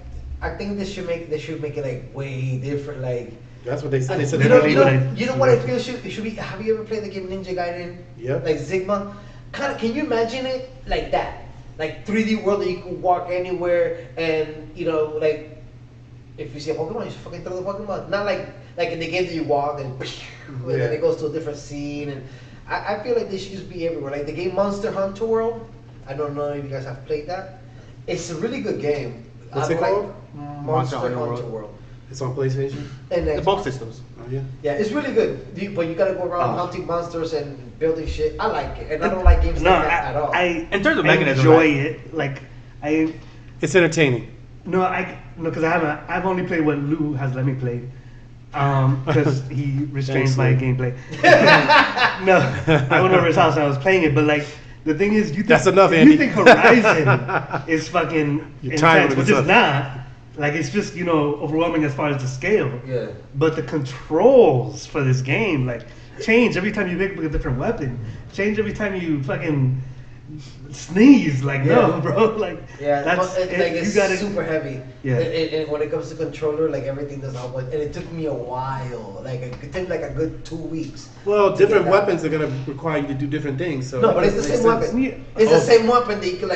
I think they should make it like way different. Like, That's what they said. They you said know, literally you know, what I- you know what I feel it should be. Have you ever played the game Ninja Gaiden? Yep. Like Sigma. Kind of. Can you imagine it like that? Like 3D world that you can walk anywhere, and you know, like if you see a Pokemon, you just fucking throw the Pokemon. Not like in the game that you walk and then it goes to a different scene. And I feel like they should just be everywhere. Like the game Monster Hunter World. I don't know if you guys have played that. It's a really good game. What's I it like called? Monster Hunter Hunter World. It's on PlayStation. And The both systems. Oh yeah. yeah, it's really good. But you gotta go around Oh. hunting monsters and building shit. I like it, and I don't like games No, like that at all. I In terms of I mechanism, enjoy right? it. Like I It's entertaining. because I've only played what Lou has let me play. Because he restrains Thanks, my Lou. gameplay. No, I went over his house and I was playing it, but like the thing is, you think, That's enough, you Andy. think Horizon is fucking You're tired intense, of which this is not. Like it's just overwhelming as far as the scale. Yeah. But the controls for this game like change every time you pick up a different weapon. Change every time you fucking sneeze. Like no, Yeah. bro. Like Yeah, that's it's you gotta super heavy. Yeah. And when it comes to controller, like everything does not work. And it took me a while. Like it took like a good 2 weeks. Well, to different get that. weapons are gonna require you to do different things. So No, but it's the makes same sense. weapon. Yeah. It's Oh. the same weapon that you can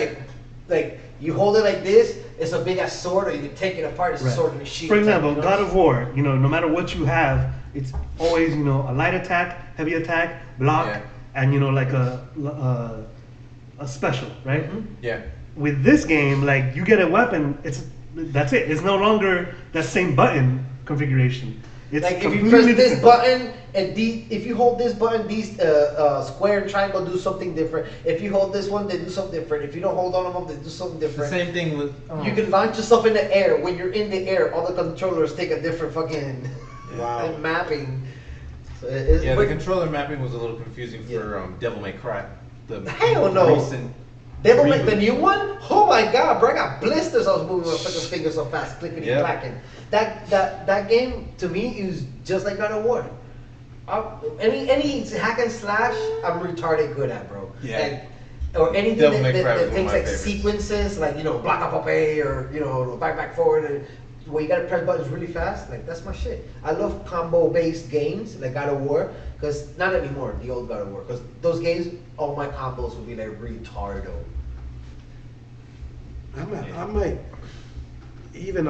like you hold it like this. It's a big ass sword, or you can take it apart. It's a Right. sword and a shield. For example, you know? God of War, no matter what you have, it's always, a light attack, heavy attack, block, Yeah. and like a special, right? Mhm. Yeah. With this game, like you get a weapon, that's it. It's no longer that same button configuration. It's Like if you completely press this different. button and if you hold this button, these square and triangle do something different. If you hold this one, they do something different. If you don't hold on to them, they do something The different. same thing with. You can launch yourself in the air. When you're in the air, all the controllers take a different fucking Wow. mapping. So Yeah, the but controller mapping was a little confusing for Devil May Cry. The Hell no. recent Devil May reboot. the new one? Oh my god, bro! I got blisters. I was moving my fucking fingers so fast, clicking Yeah. and clacking. That game to me is just like God of War. Any hack and slash, I'm retarded good at, bro. Yeah. Like, or anything Devil that, May Cry that was one takes of my like favorites. sequences, like block up A or back forward, and where you gotta press buttons really fast. Like that's my shit. I love combo based games like God of War, because not anymore the old God of War, because those games, all my combos would be like retardo. I might even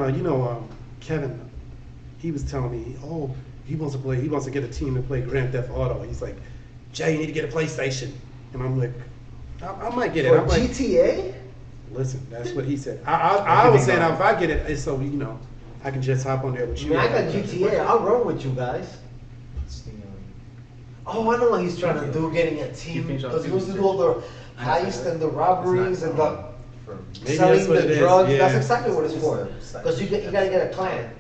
Kevin, he was telling me, he wants to get a team to play Grand Theft Auto. He's like, Jay, you need to get a PlayStation, and I'm like, I might get it. For I'm like, GTA? listen, that's what he said. I was saying if I get it, it's so I can just hop on there with I you. mean, I got GTA. I'll run with you guys. It's the, Oh, I know what he's trying to do, getting a team. finish off Because he wants to do all the heists and the robberies and the Maybe selling that's what it the is, drugs. yeah. That's exactly what it's for. Because you gotta get a clan.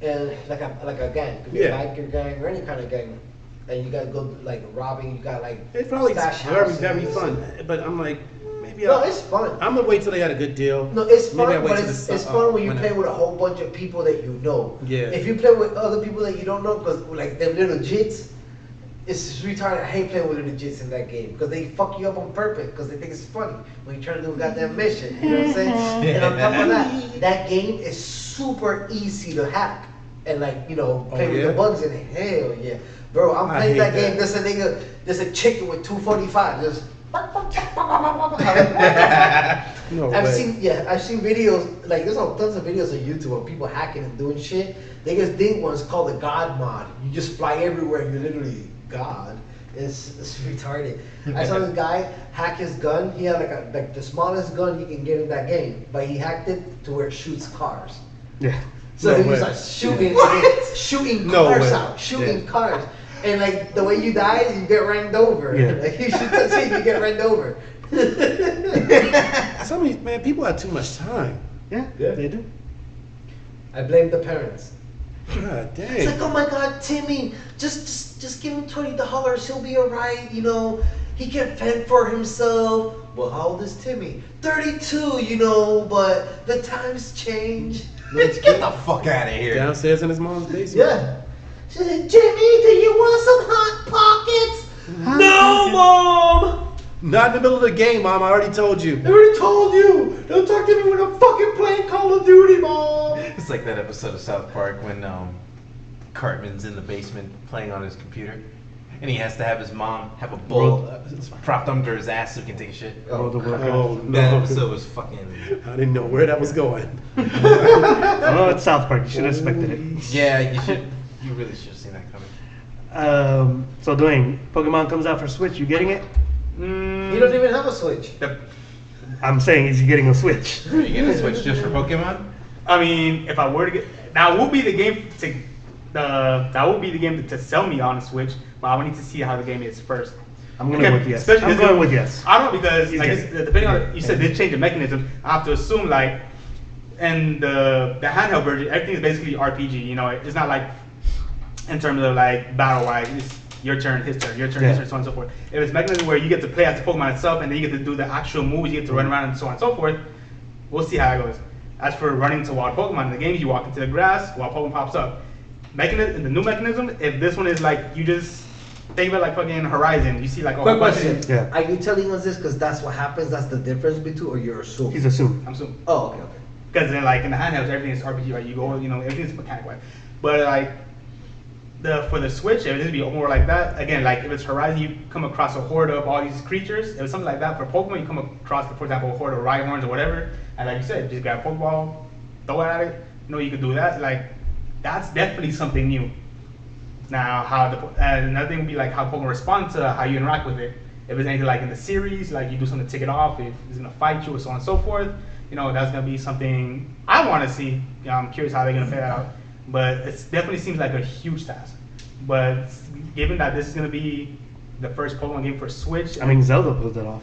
And like a gang. Could be Yeah. a biker gang or any kind of gang. And you gotta go like robbing, you got like It's probably stash very houses. fun, but I'm like, maybe No, it's fun. I'm gonna wait till they had a good deal. No, it's Maybe I fun, wait but till it's the fun when you winter. play with a whole bunch of people that you know. Yeah. If you play with other people that you don't know, because like them little jits, it's retarded. I hate playing with little jits in that game because they fuck you up on purpose because they think it's funny when you're trying to do a goddamn mission. You know what I'm saying? And on top of that, that game is super easy to hack and like play with yeah? the bugs in it. Hell yeah, bro! I'm I playing hate that game. that. There's a chicken with 245. Just. No I've way. seen videos, like there's tons of videos on YouTube of people hacking and doing shit. They just did one's called the God mod. You just fly everywhere and you're literally God. It's retarded. I saw this guy hack his gun. He had like the smallest gun you can get in that game, but he hacked it to where it shoots cars. Yeah. So No he was way. like shooting, shooting No cars way. out, shooting Yeah. cars. And like the way you die is you get ran over. Yeah. Like you shoot that shit, you get ran over. Some of these people have too much time. Yeah, Yeah. they do. I blame the parents. God dang. It's like, oh my God, Timmy, just give him $20. He'll be alright. He can fend for himself. Well, how old is Timmy? 32. But the times change. Let's get the fuck out of here. Downstairs in his mom's basement. Yeah. She said, Jimmy, do you want some hot pockets? No, Mom. Not in the middle of the game, Mom. I already told you. I already told you. Don't talk to me when I'm fucking playing Call of Duty, Mom. It's like that episode of South Park when Cartman's in the basement playing on his computer, and he has to have his mom have a bull propped under his ass so he can take a shit. Oh, the World Cup. Oh That no. episode was fucking. I didn't know where that was going. Oh, it's South Park. You should have expected it. Yeah, you really should have seen that coming. So Dwayne, Pokemon comes out for Switch. You getting it? You don't even have a Switch. I'm saying, is he getting a Switch? Are you gonna switch just for Pokemon? I mean, if I were to get, that will be the game that will be the game to sell me on the Switch, but I need to see how the game is first. I'm going with yes. Especially I'm going with yes. I don't know because He's like getting it. depending on you said they change the mechanism. I have to assume like in the handheld version, everything is basically RPG. You know, it's not like in terms of like battle wise, it's your turn, his turn, your turn, his turn, so on and so forth. If it's mechanism where you get to play as the Pokemon itself and then you get to do the actual moves, you get to run around and so on and so forth. We'll see how it goes. As for running to wild Pokemon in the game, you walk into the grass, wild Pokemon pops up. Mechanism, the new mechanism, if this one is like you just think about like fucking Horizon, you see like a Quick whole bunch question. of Yeah. Are you telling us this because that's what happens? That's the difference between, or you're assuming? He's assuming. I'm assuming. Oh, okay. Because then like in the handhelds, everything is RPG, right? You go, you know, everything's mechanic wise. But like for the Switch, if it's be more like that, again, like if it's Horizon, you come across a horde of all these creatures. If it's something like that for Pokemon, you come across, for example, a horde of Rhyhorns or whatever, and like you said, just grab a Pokeball, throw it at it. You know, you could do that. Like that's definitely something new. Now, another thing would be like how Pokemon respond to how you interact with it. If it's anything like in the series, like you do something to tick it off, if it's gonna fight you or so on and so forth, you know, that's gonna be something I want to see. You know, I'm curious how they're gonna play that out. But it definitely seems like a huge task. But given that this is gonna be the first Pokemon game for Switch, I mean, Zelda pulled it off.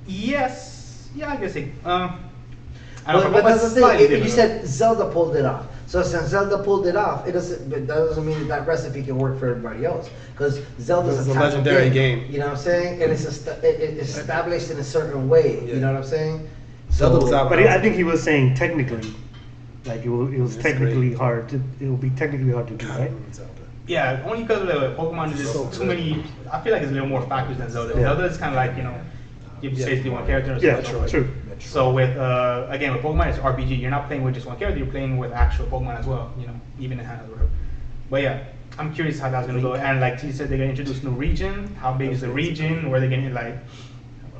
yes, yeah, I guess it. I don't know, But that's the slightly thing. You different. said Zelda pulled it off. So since Zelda pulled it off, that doesn't mean that recipe can work for everybody else. Because Zelda's It's a a type of legendary game. You know what I'm saying? And it's it's established in a certain way. Yeah. You know what I'm saying? Zelda was out. But I think he was saying technically, like it was That's technically great. hard to. It will be technically hard to do, right? Yeah, only because of the Pokemon, there's So too good. many. I feel like there's a little more factors than Zelda. Yeah. Zelda is kind of like, you know, you Yeah. basically one character. or Yeah, something. true. So with again with Pokemon, it's RPG. You're not playing with just one character. You're playing with actual Pokemon as well. You know, even in handheld or whatever. But yeah, I'm curious how that's gonna go. And like you said, they're gonna introduce new region. How big is the region? Where they're gonna like,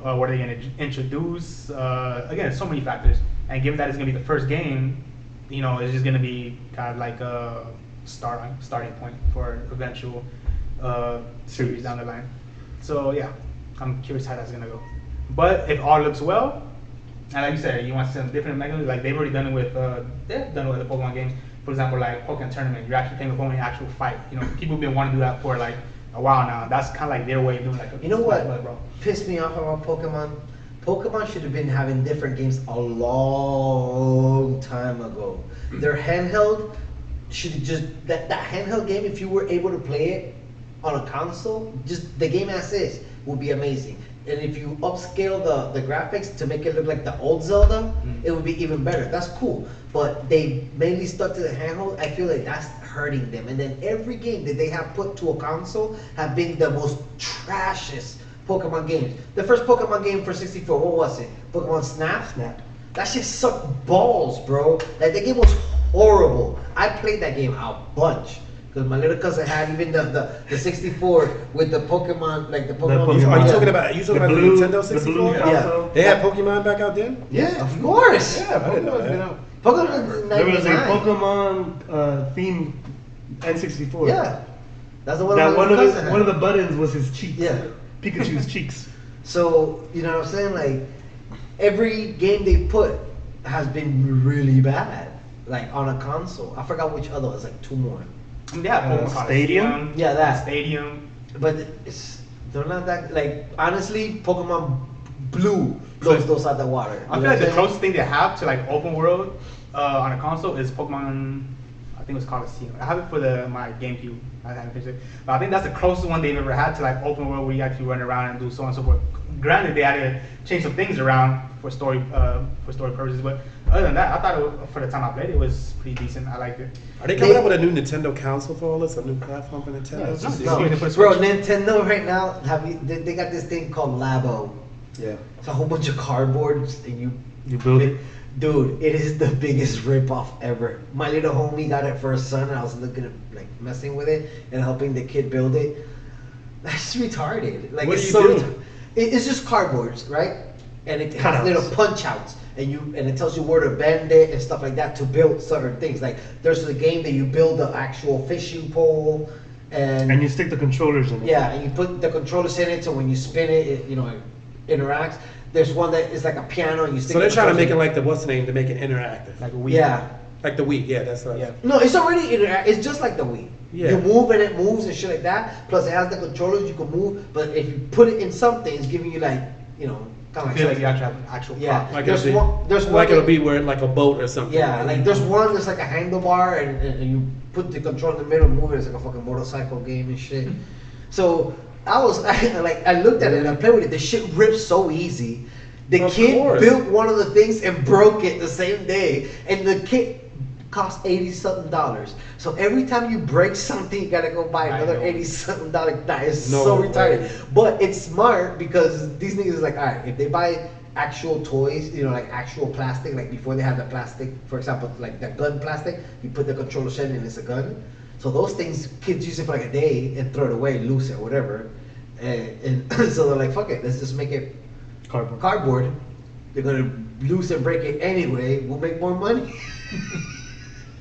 what are they gonna introduce? Again, so many factors. And given that it's gonna be the first game, you know, it's just gonna be kind of like a starting point for eventual series down the line. So yeah, I'm curious how that's gonna go. But if all looks well, and like you said, you want to see some different mechanisms, like they've already done it with they've done it with the Pokemon games. For example, like Pokemon Tournament, you're actually playing with Pokemon in actual fight. You know, people have been wanting to do that for like a while now. That's kind of like their way of doing like a You know what bro. pissed me off about Pokemon? Pokemon should have been having different games a long time ago. Their handheld should just that handheld game. If you were able to play it on a console, just the game as is would be amazing. And if you upscale the graphics to make it look like the old Zelda, it would be even better. That's cool. But they mainly stuck to the handheld. I feel like that's hurting them. And then every game that they have put to a console have been the most trashiest Pokemon games. The first Pokemon game for 64, what was it? Pokemon Snap? Snap. That shit sucked balls, bro. Like, the game was horrible. I played that game a bunch. Because my little cousin had even the 64 with the Pokemon, like the Pokemon. Pokemon. Are you Yeah. talking about The the blue- Nintendo the 64? blue console? They had Pokemon back out then? Yeah, of course. Yeah, I didn't know that. Pokemon There was a 99. Pokemon themed N64. Yeah. That's the one That my one little of cousin the had. one of the buttons was his cheeks. Yeah. Pikachu's cheeks. So, you know what I'm saying? Like, every game they put has been really bad. Like, on a console. I forgot which other. It's like two more. I mean, they have Pokemon Stadium? Coliseum, Yeah, that. Stadium. But they're not that, like, honestly, Pokemon Blue blows those out the water. I feel like the closest thing they have to like open world on a console is Pokemon. I think it was Coliseum. I have it for my GameCube. I haven't finished it, but I think that's the closest one they've ever had to like open world where you actually run around and do so on and so forth. Granted, they had to change some things around for story purposes, but other than that, I thought for the time I played it was pretty decent. I liked it. Are they coming up with a new Nintendo console for all this? A new platform for Nintendo? Yeah, it's just- No, They put a bro, Switch. Nintendo right now, they got this thing called Labo. Yeah. It's a whole bunch of cardboards and You build it. Dude, it is the biggest ripoff ever. My little homie got it for his son, and I was looking at like messing with it and helping the kid build it. That's retarded. Like, What it's do so you do? It's just cardboards, right? And it has Cutouts. little punch outs, and it tells you where to bend it and stuff like that to build certain things. Like, there's a game that you build the actual fishing pole, And you stick the controllers in it. yeah, and you put the controllers in it, so when you spin it, it interacts. There's one that is like a piano, and you stick. So they're the trying to make it controllers like the what's the name to make it interactive. Like a in. Wii. Yeah, Like the Wii, yeah, that's right. Yeah. No, it's already it's just like the Wii. Yeah. You move and it moves and shit like that. Plus it has the controllers you can move, but if you put it in something, it's giving you like, you know, kind of Feel like like you actual yeah. prop. Like There's it'll be, one. There's one. like it'll that- be where like a boat or something. Yeah, like there's one that's like a handlebar and you put the control in the middle, move it. It's like a fucking motorcycle game and shit. So I was like, I looked at it and I played with it. The shit rips so easy. The Of kid course. built one of the things and broke it the same day, and the kit cost $80-something. So every time you break something, you gotta go buy I another know. $80-something. That is No so way. retarded. But it's smart because these niggas is like, all right, if they buy actual toys, you know, like actual plastic, like before they had the plastic, for example, like that gun plastic, you put the controller shell in and it's a gun. So those things, kids use it for like a day and throw it away, lose it, whatever. And so they're like, fuck it, let's just make it cardboard. They're gonna lose and break it anyway. We'll make more money.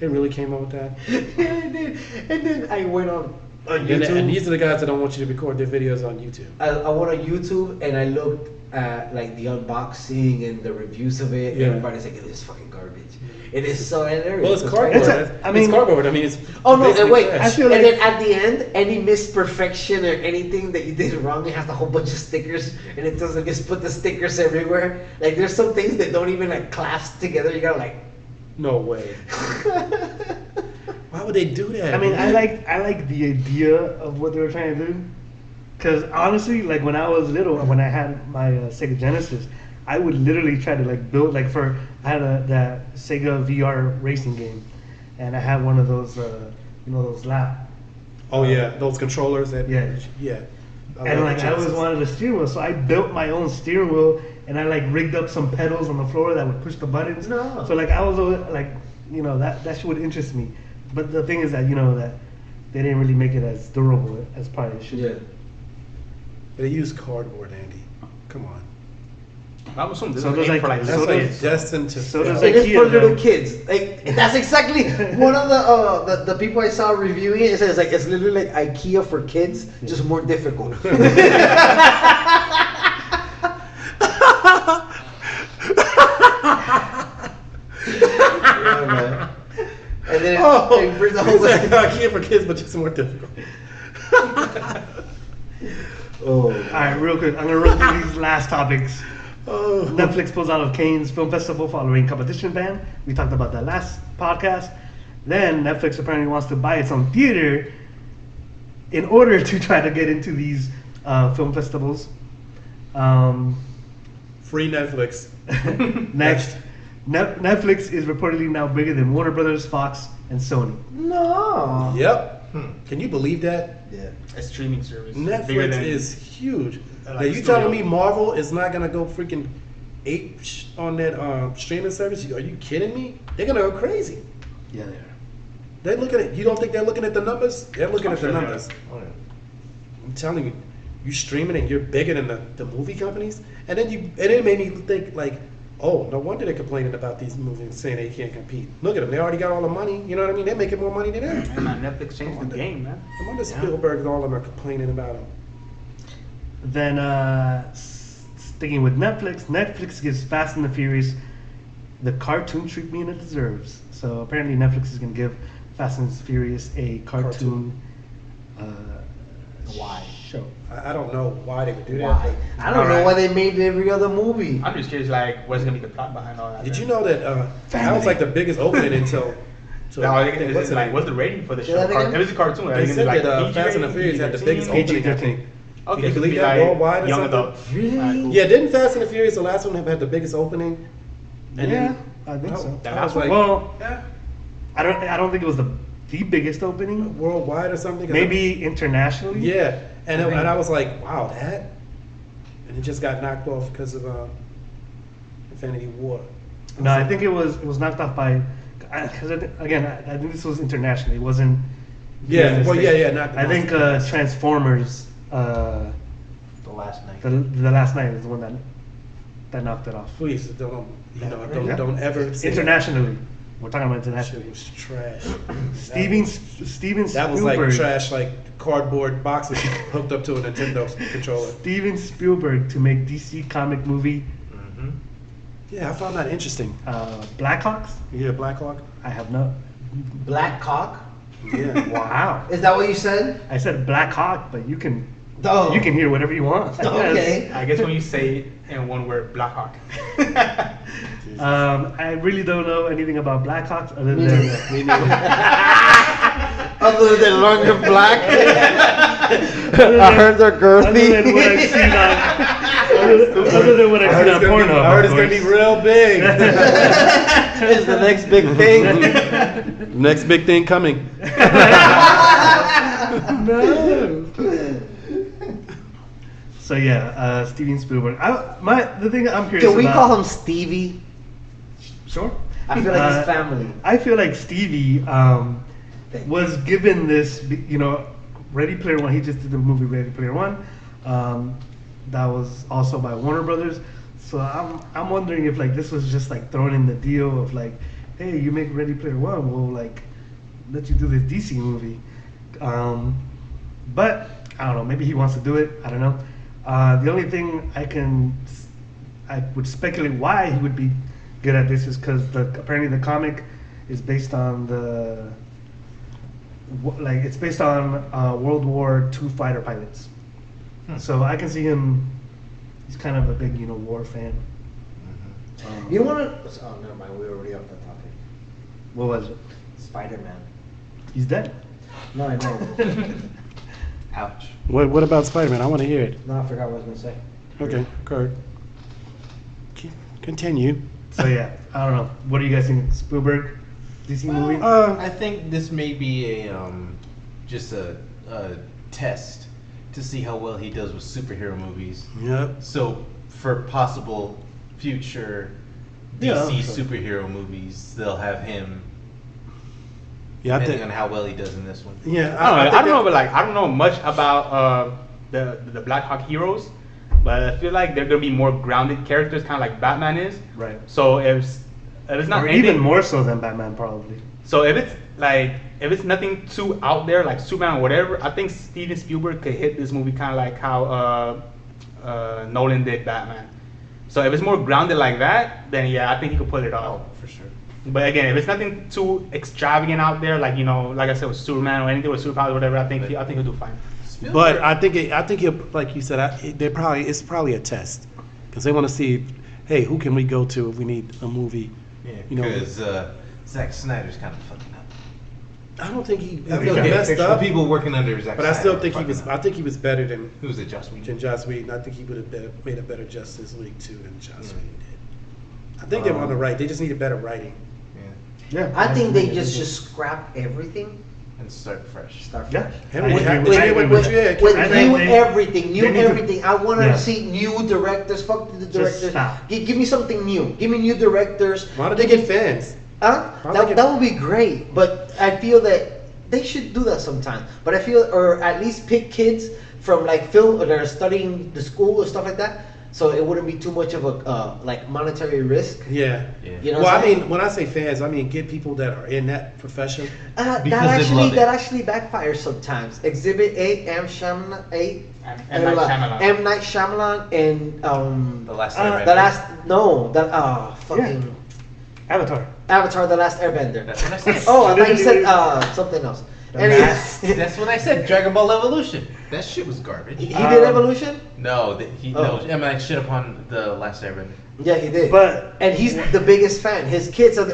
It really came up with that. and then I went on And YouTube. these are the guys that don't want you to record their videos on YouTube. I went on YouTube and I looked at like the unboxing and the reviews of it. Yeah. Everybody's like, it is fucking garbage. It is so hilarious. Well, it's like- cardboard. It's I mean, it's cardboard. I mean, it's. Oh no! basically And wait, trash. I feel and like- then at the end, any misperfection or anything that you did wrong, it has a whole bunch of stickers, and it doesn't just put the stickers everywhere. Like there's some things that don't even like clasp together. You gotta like. No way. Why would they do that? I mean, man? I like the idea of what they were trying to do. Cause honestly, like when I was little, when I had my Sega Genesis, I would literally try to like build like I had that Sega VR racing game, and I had one of those those lap. Oh yeah, those controllers. That, Yeah. Yeah. And like I always wanted a steering wheel, so I built my own steering wheel, and I like rigged up some pedals on the floor that would push the buttons. No. So like I was always, like, that shit would interest me. But the thing is that that they didn't really make it as durable as probably it should. Yeah. They use cardboard, Andy. Come on. I was assuming this So is there's aimed like- for like That's So like does- destined to. so does fail. It is for IKEA, little though. kids. Like that's exactly one of the people I saw reviewing it. It says like it's literally like IKEA for kids, just more difficult. Yeah, man. And then it brings the whole it's like IKEA for kids, but just more difficult. Oh. All right, real quick, I'm gonna run through these last topics. Oh. Netflix pulls out of Cannes Film Festival following competition ban. We talked about that last podcast. Then Netflix apparently wants to buy its own theater in order to try to get into these film festivals. Free Netflix. Next, Netflix is reportedly now bigger than Warner Brothers, Fox, and Sony. No. Yep. Can you believe that? Yeah. a streaming service. bigger Netflix than- is huge. like Now you studio. telling me Marvel is not gonna go freaking ape on that streaming service? Are you kidding me? They're gonna go crazy. Yeah, they are. They're looking at. You don't think they're looking at the numbers? They're looking I'm at the sure they numbers. are. I'm telling you, you streaming and you're bigger than the movie companies. And then it made me think like, oh, no wonder they're complaining about these movies saying they can't compete. Look at them, they already got all the money. You know what I mean? They're making more money than them. Man, man, Netflix changed the game, man. No wonder Spielberg and all of them are complaining about him. Then, sticking with Netflix, Netflix gives Fast and the Furious the cartoon treatment it deserves. So apparently Netflix is going to give Fast and the Furious a cartoon. Why? Show. I don't know why they would do Why? that. I don't know Alright. why they made every other movie. I'm just curious, like, what's gonna be the plot behind all that? But did then? you know that that was like the biggest opening until. No, I think what's it's it like, name? what's the rating for the Say show? that again? It was a cartoon. They Are you said gonna be that like Fast and the PG-13? Furious had the biggest PG-13. opening, I think. Okay, Can you so believe it'd be that? like Worldwide or young something? adults. Really? Alright, cool. Yeah, didn't Fast and the Furious, the last one, have had the biggest opening? And Yeah, then- I think so. That I was last one? like, Well, yeah, I don't think it was the biggest opening. worldwide or something? 'Cause Maybe internationally. Yeah, and I was like, wow, that, and it just got knocked off because of Infinity War. No, I think it was knocked off by. Because again, I think this was international. It wasn't. Yeah, United well, States. yeah, not. I think Transformers. The last night. The last night is the one that knocked it off. Please don't Yeah. don't ever say Internationally, we're talking about That shit internationally. was trash. Steven That was Spielberg. like trash, like cardboard boxes hooked up to a Nintendo controller. Steven Spielberg to make DC comic movie Mm-hmm. Yeah, I found that interesting. Blackhawks? Yeah, Black Hawk. I have no. Black cock? Yeah. Wow. Is that what you said? I said Black Hawk, but you can Oh. you can hear whatever you want. I guess. Okay. I guess when you say it in one word, Black Hawk. I really don't know anything about Blackhawks other Me than neither. Me neither. Other than long and black. I heard they're girthy. other than what I've seen on other than what I've seen on Pornhub. I heard it's gonna be real big. It's the next big thing. Next big thing coming. No. So yeah, Steven Spielberg. The thing I'm curious Can we about. call him Stevie? Sure. I feel like his family. I feel like Stevie was given this, Ready Player One. He just did the movie Ready Player One. That was also by Warner Brothers. So I'm wondering if like this was just like thrown in the deal of like, hey, you make Ready Player One, we'll like let you do this DC movie. But I don't know. Maybe he wants to do it. I don't know. The only thing I would speculate why he would be good at this is because apparently the comic is based on it's based on World War II fighter pilots. So I can see him. He's kind of a big war fan. You want to? Oh, never mind. We were already off that topic. What was it? Spider-Man. He's dead. No, I know. Ouch. What about Spider-Man? I want to hear it. No, I forgot what I was gonna say. Okay, Kurt. Continue. So yeah, I don't know. What do you guys think? Spielberg, DC movie? I think this may be just a test to see how well he does with superhero movies. Yep. So for possible future DC superhero movies, they'll have him. Yeah, Depending on how well he does in this one. Yeah, I don't know, but like I don't know much about the Black Hawk heroes, but I feel like they're gonna be more grounded characters, kind of like Batman is. Right. So if it's not Or anything, even more so than Batman, probably. so if it's nothing too out there like Superman or whatever, I think Steven Spielberg could hit this movie kind of like how Nolan did Batman. So if it's more grounded like that, then yeah, I think he could pull it off. For sure. But again, if it's nothing too extravagant out there, like like I said with Superman or anything with superpowers or whatever, I think he'll do fine. But I think he'll, like you said, it's probably a test because they want to see, hey, who can we go to if we need a movie? Yeah, You know, because Zack Snyder's kind of fucking up. I don't think he Okay, messed the up, people working under Zack but I Snyder still are think he was. fucking I think he was better than Who's it, Joss Whedon? Joss Whedon. I think he would have made a better Justice League 2 than Joss Whedon did. I think they were on the right. They just needed better writing. Yeah. Yeah. I think they just scrap everything. And start fresh. Start Yeah. fresh. Henry, I agree with with you, that. what you had, With I Henry? think new they- everything, they need to- everything. I want to Yeah. see new directors. Fuck the directors. stop. Give me something new. Give me new directors. Why don't they get fans? Huh? Why don't they That get- would be great. But I feel that they should do that sometime. But I feel, or at least pick kids from like film, or they're studying the school or stuff like that. So it wouldn't be too much of a like monetary risk. Yeah. Yeah. You know Well, what I'm I saying? mean, when I say fans, I mean get people that are in that profession. Because they love it. That actually backfires sometimes. Exhibit A, M. Night Shyamalan. M. Night Shyamalan, and The Last the Airbender. fucking Avatar. Avatar: The Last Airbender. That's what I said. Oh, I thought you said something else. Anyways, That's what I said. Dragon Ball Evolution. That shit was garbage. he did Evolution. No, Oh. I mean, I shit upon the Last Airbender. Yeah, he did. But- and he's the biggest fan. His kids are.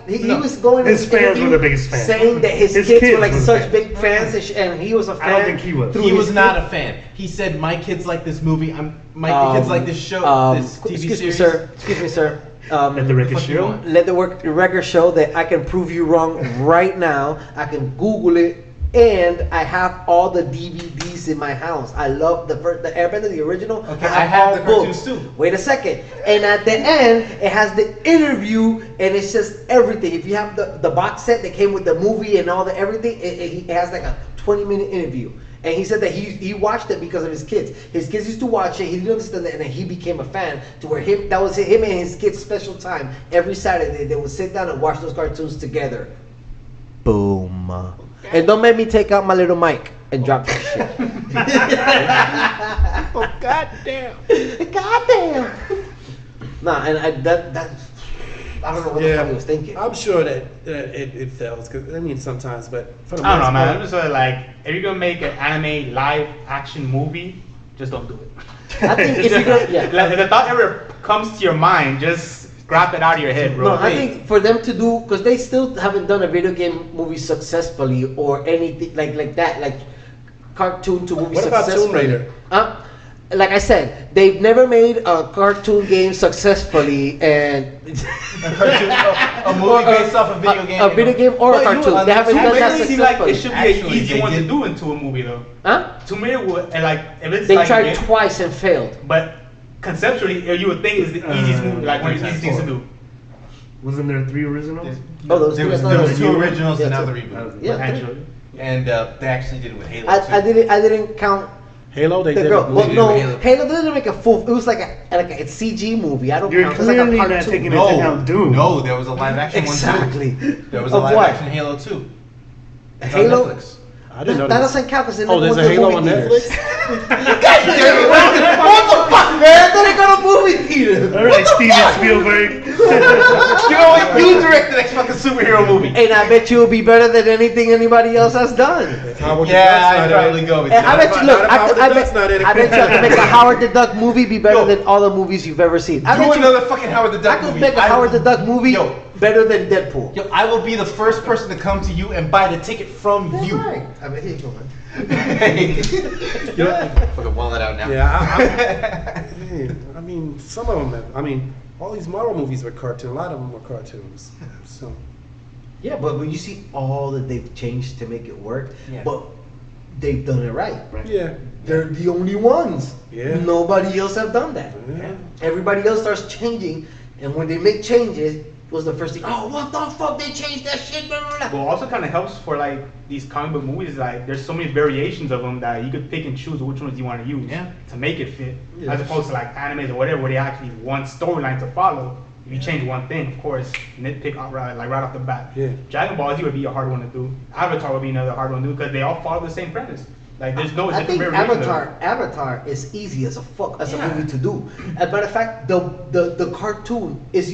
He No. was going. in His his fans interview were the biggest fans. saying that his His kids kids were like were such fans. big fans, and he was a fan. I don't think he was. through He his was not kid. a fan. He said, "My kids like this movie. My kids like this show, this TV excuse series." me, sir. Excuse me, sir. Let the record fuck you show. want? Let the record show that I can prove you wrong right now. I can Google it, and I have all the DVDs in my house. I love the Airbender, the original. Okay, I have all the cartoons too. Wait a second. And at the end, it has the interview, and it's just everything. If you have the box set that came with the movie and all the everything, it has like a 20-minute interview. And he said that he watched it because of his kids. His kids used to watch it. He didn't understand it, and then he became a fan to where that was him and his kids' special time. Every Saturday, they would sit down and watch those cartoons together. Boom. And don't make me take out my little mic and drop that shit. Oh, goddamn. Goddamn. Nah, and that I don't know what the fuck he was thinking. I'm sure that it fails, because I mean sometimes, but for the I don't know, most man. part- I'm just like, if you're gonna make an anime live action movie, just don't do it. I think if you're gonna, yeah. Like, if the thought ever comes to your mind, just scrap it out of your head, bro. No, I think for them to do, because they still haven't done a video game movie successfully or anything like that, like cartoon to movie What about Tomb successfully. Raider? Like I said, they've never made a cartoon game successfully, and A movie based off a video game. a video game or a Well, you cartoon. know, They haven't Tomb done that Raider seems like successfully. it should be Actually, an easy they one to did. do into a movie, though. Huh? Tomb Raider would, and like, if it's They like tried twice and failed. but conceptually, you would think it's the easiest movie, like one of the easiest things to do. Wasn't there 3 originals? Oh, those there three, was, I thought there it was was 2 you. originals Yeah, and now two. the reboot. Yeah, Actually. And they actually did it with Halo. I too. didn't count Halo, they the did girl. a Well, movie. no, Halo. Halo didn't make a full. It was like a CG movie. I don't You're count. It was like a clearly not cartoon. taking it No, into account Doom. no, there was a live action Exactly. one too. There was a Of live what? action Halo 2. It's Halo? on Netflix. I didn't know That that. doesn't count because Oh, there's a Halo on Netflix? God damn it! What the fuck, man? Then they go to movie theater. All right, Steven Spielberg. You know what? You direct the next fucking superhero movie. And I bet you it'll be better than anything anybody else has done. Howard the Yeah, Duck's I'd not in probably it. go with And I that. bet you, look, Not if Howard the Duck's not in it. I bet you I can make a Howard the Duck movie be better Yo. than all the movies you've ever seen. I Do bet you another fucking Howard the I Duck could movie. make a Howard the Duck movie Yo. better than Deadpool. Yo, I will be the first person to come to you and buy the ticket from That's you. right. I mean, here you go, man. Fucking wallet out now. Yeah, I mean, some of them. I mean, all these Marvel movies were cartoon. A lot of them were cartoons. So Yeah, but when you see all that they've changed to make it work, Yeah. but they've done it right. yeah, They're the only ones. Yeah. Nobody else have done that. yeah. Everybody else starts changing, and when they make changes, it was the first thing. Oh, what the fuck? They changed that shit. Blah, blah, blah. Well, also kind of helps for like these comic book movies. Like, there's so many variations of them that you could pick and choose which ones you want to use Yeah. to make it fit, Yeah. as opposed to like animes or whatever, where they actually one storyline to follow. If you change one thing, of course, nitpick right off the bat. Yeah. Dragon Ball Z would be a hard one to do. Avatar would be another hard one to do because they all follow the same premise. Like, there's no I different think variation of it. Avatar is easy as a fuck as Yeah. a movie to do. As a matter of fact, the cartoon is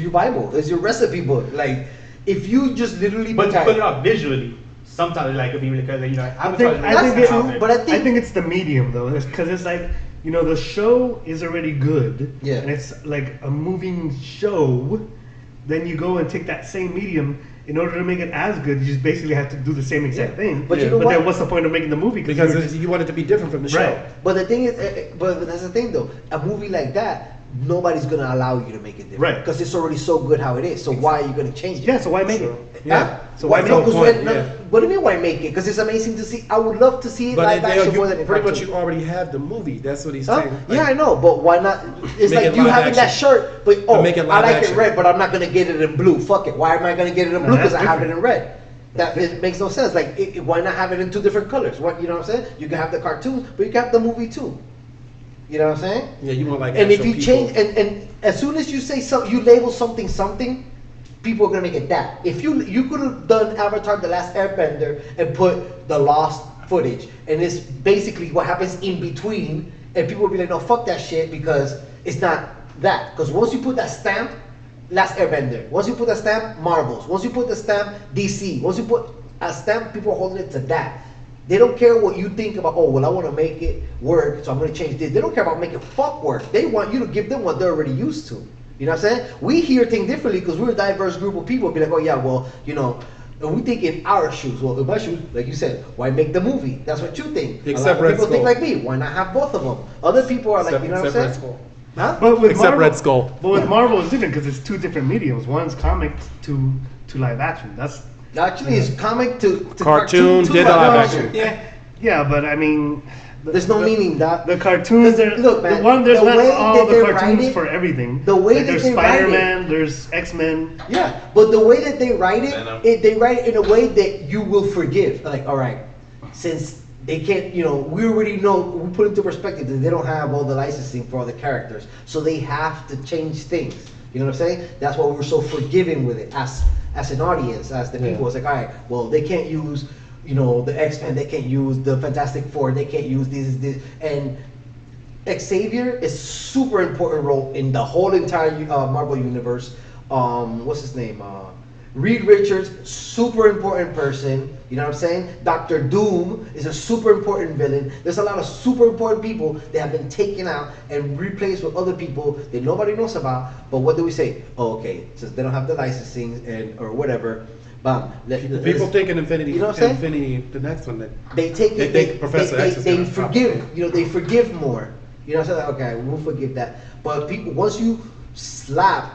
your Bible, is your recipe book. Like, if you just literally But to type- put it out visually, sometimes like it'd be really because I Avatar think, is I really think, out it, there. but I I think- think it's the medium though, because it's like, you know, the show is already good, Yeah. and it's like a moving show. Then you go and take that same medium. In order to make it as good, you just basically have to do the same exact Yeah. thing. But you know then what? what's the point of making the movie? Because you're just- you want it to be different from the show. Right. But the thing is, but that's the thing though. A movie like that, nobody's gonna allow you to make it different, Right. Because it's already so good how it is. So why are you gonna change it? yeah, so why make it? Yeah. So why no, make it? 'cause point, when- no, yeah. what do you mean why make it? Because it's amazing to see. I would love to see it But live action more than you, in pretty much cartoon. you already have the movie. That's what he's Huh? saying. Yeah, I Like, know, but why not? It's Make like it you live having that action. shirt, but oh, make it I live like action. it red, but I'm not gonna get it in blue. Fuck it. Why am I gonna get it in blue? Because That's I have it different. in red. That it makes no sense. Like, why not have it in 2 different colors? What, you know what I'm saying? You can have the cartoon, but you can have the movie too. You know what I'm saying? Yeah, you want like. And if actual you people. change, and as soon as you say you label something, people are gonna make it that. If you could have done Avatar: The Last Airbender and put the lost footage, and it's basically what happens in between, and people will be like, no, fuck that shit because it's not that. Because once you put that stamp, Last Airbender. Once you put a stamp, Marvels. Once you put the stamp, DC. Once you put a stamp, people are holding it to that. They don't care what you think about, oh, well, I want to make it work, so I'm going to change this. They don't care about making fuck work. They want you to give them what they're already used to. You know what I'm saying? We hear things differently because we're a diverse group of people. Be like, oh, yeah, well, you know, and we think in our shoes. Well, in my shoes, like you said, why make the movie? That's what you think. Except a lot Red of people think Skull. like me. Why not have both of them? Other people are like, you know what I'm Except Red saying? Skull. Huh? But with Except Marvel, Red Skull. But with Marvel, it's different because it's 2 different mediums. One's comic to live action. That's Actually, it's comic to Cartoon, to did live live action. action. Yeah. yeah, but I mean, There's no meaning that The cartoons, Because, are, look, man, the one there's the not way all that the they write cartoons it- for everything. the way Like, that there's they write it- Spider-Man, there's X-Men. Yeah, but the way that they write Venom. they write it in a way that you will forgive. Like, all right, since they can't, you know, we already know, we put into perspective that they don't have all the licensing for all the characters, so they have to change things. You know what I'm saying? That's why we're so forgiving with it as an audience, as the people. It's like, all right, well, they can't use, you know, the X-Men, they can't use the Fantastic Four, they can't use this, and Xavier is super important role in the whole entire Marvel universe. What's his name? Reed Richards, super important person. You know what I'm saying? Doctor Doom is a super important villain. There's a lot of super important people that have been taken out and replaced with other people that nobody knows about. But what do we say? Oh, okay, since they don't have the licensing and or whatever. Bam. People think in Infinity, you know what I'm saying? Infinity, the next one that they take it. they think Professor X is they gonna forgive. pop. You know, they forgive more. You know what I'm saying? Okay, we'll forgive that. But people, once you slap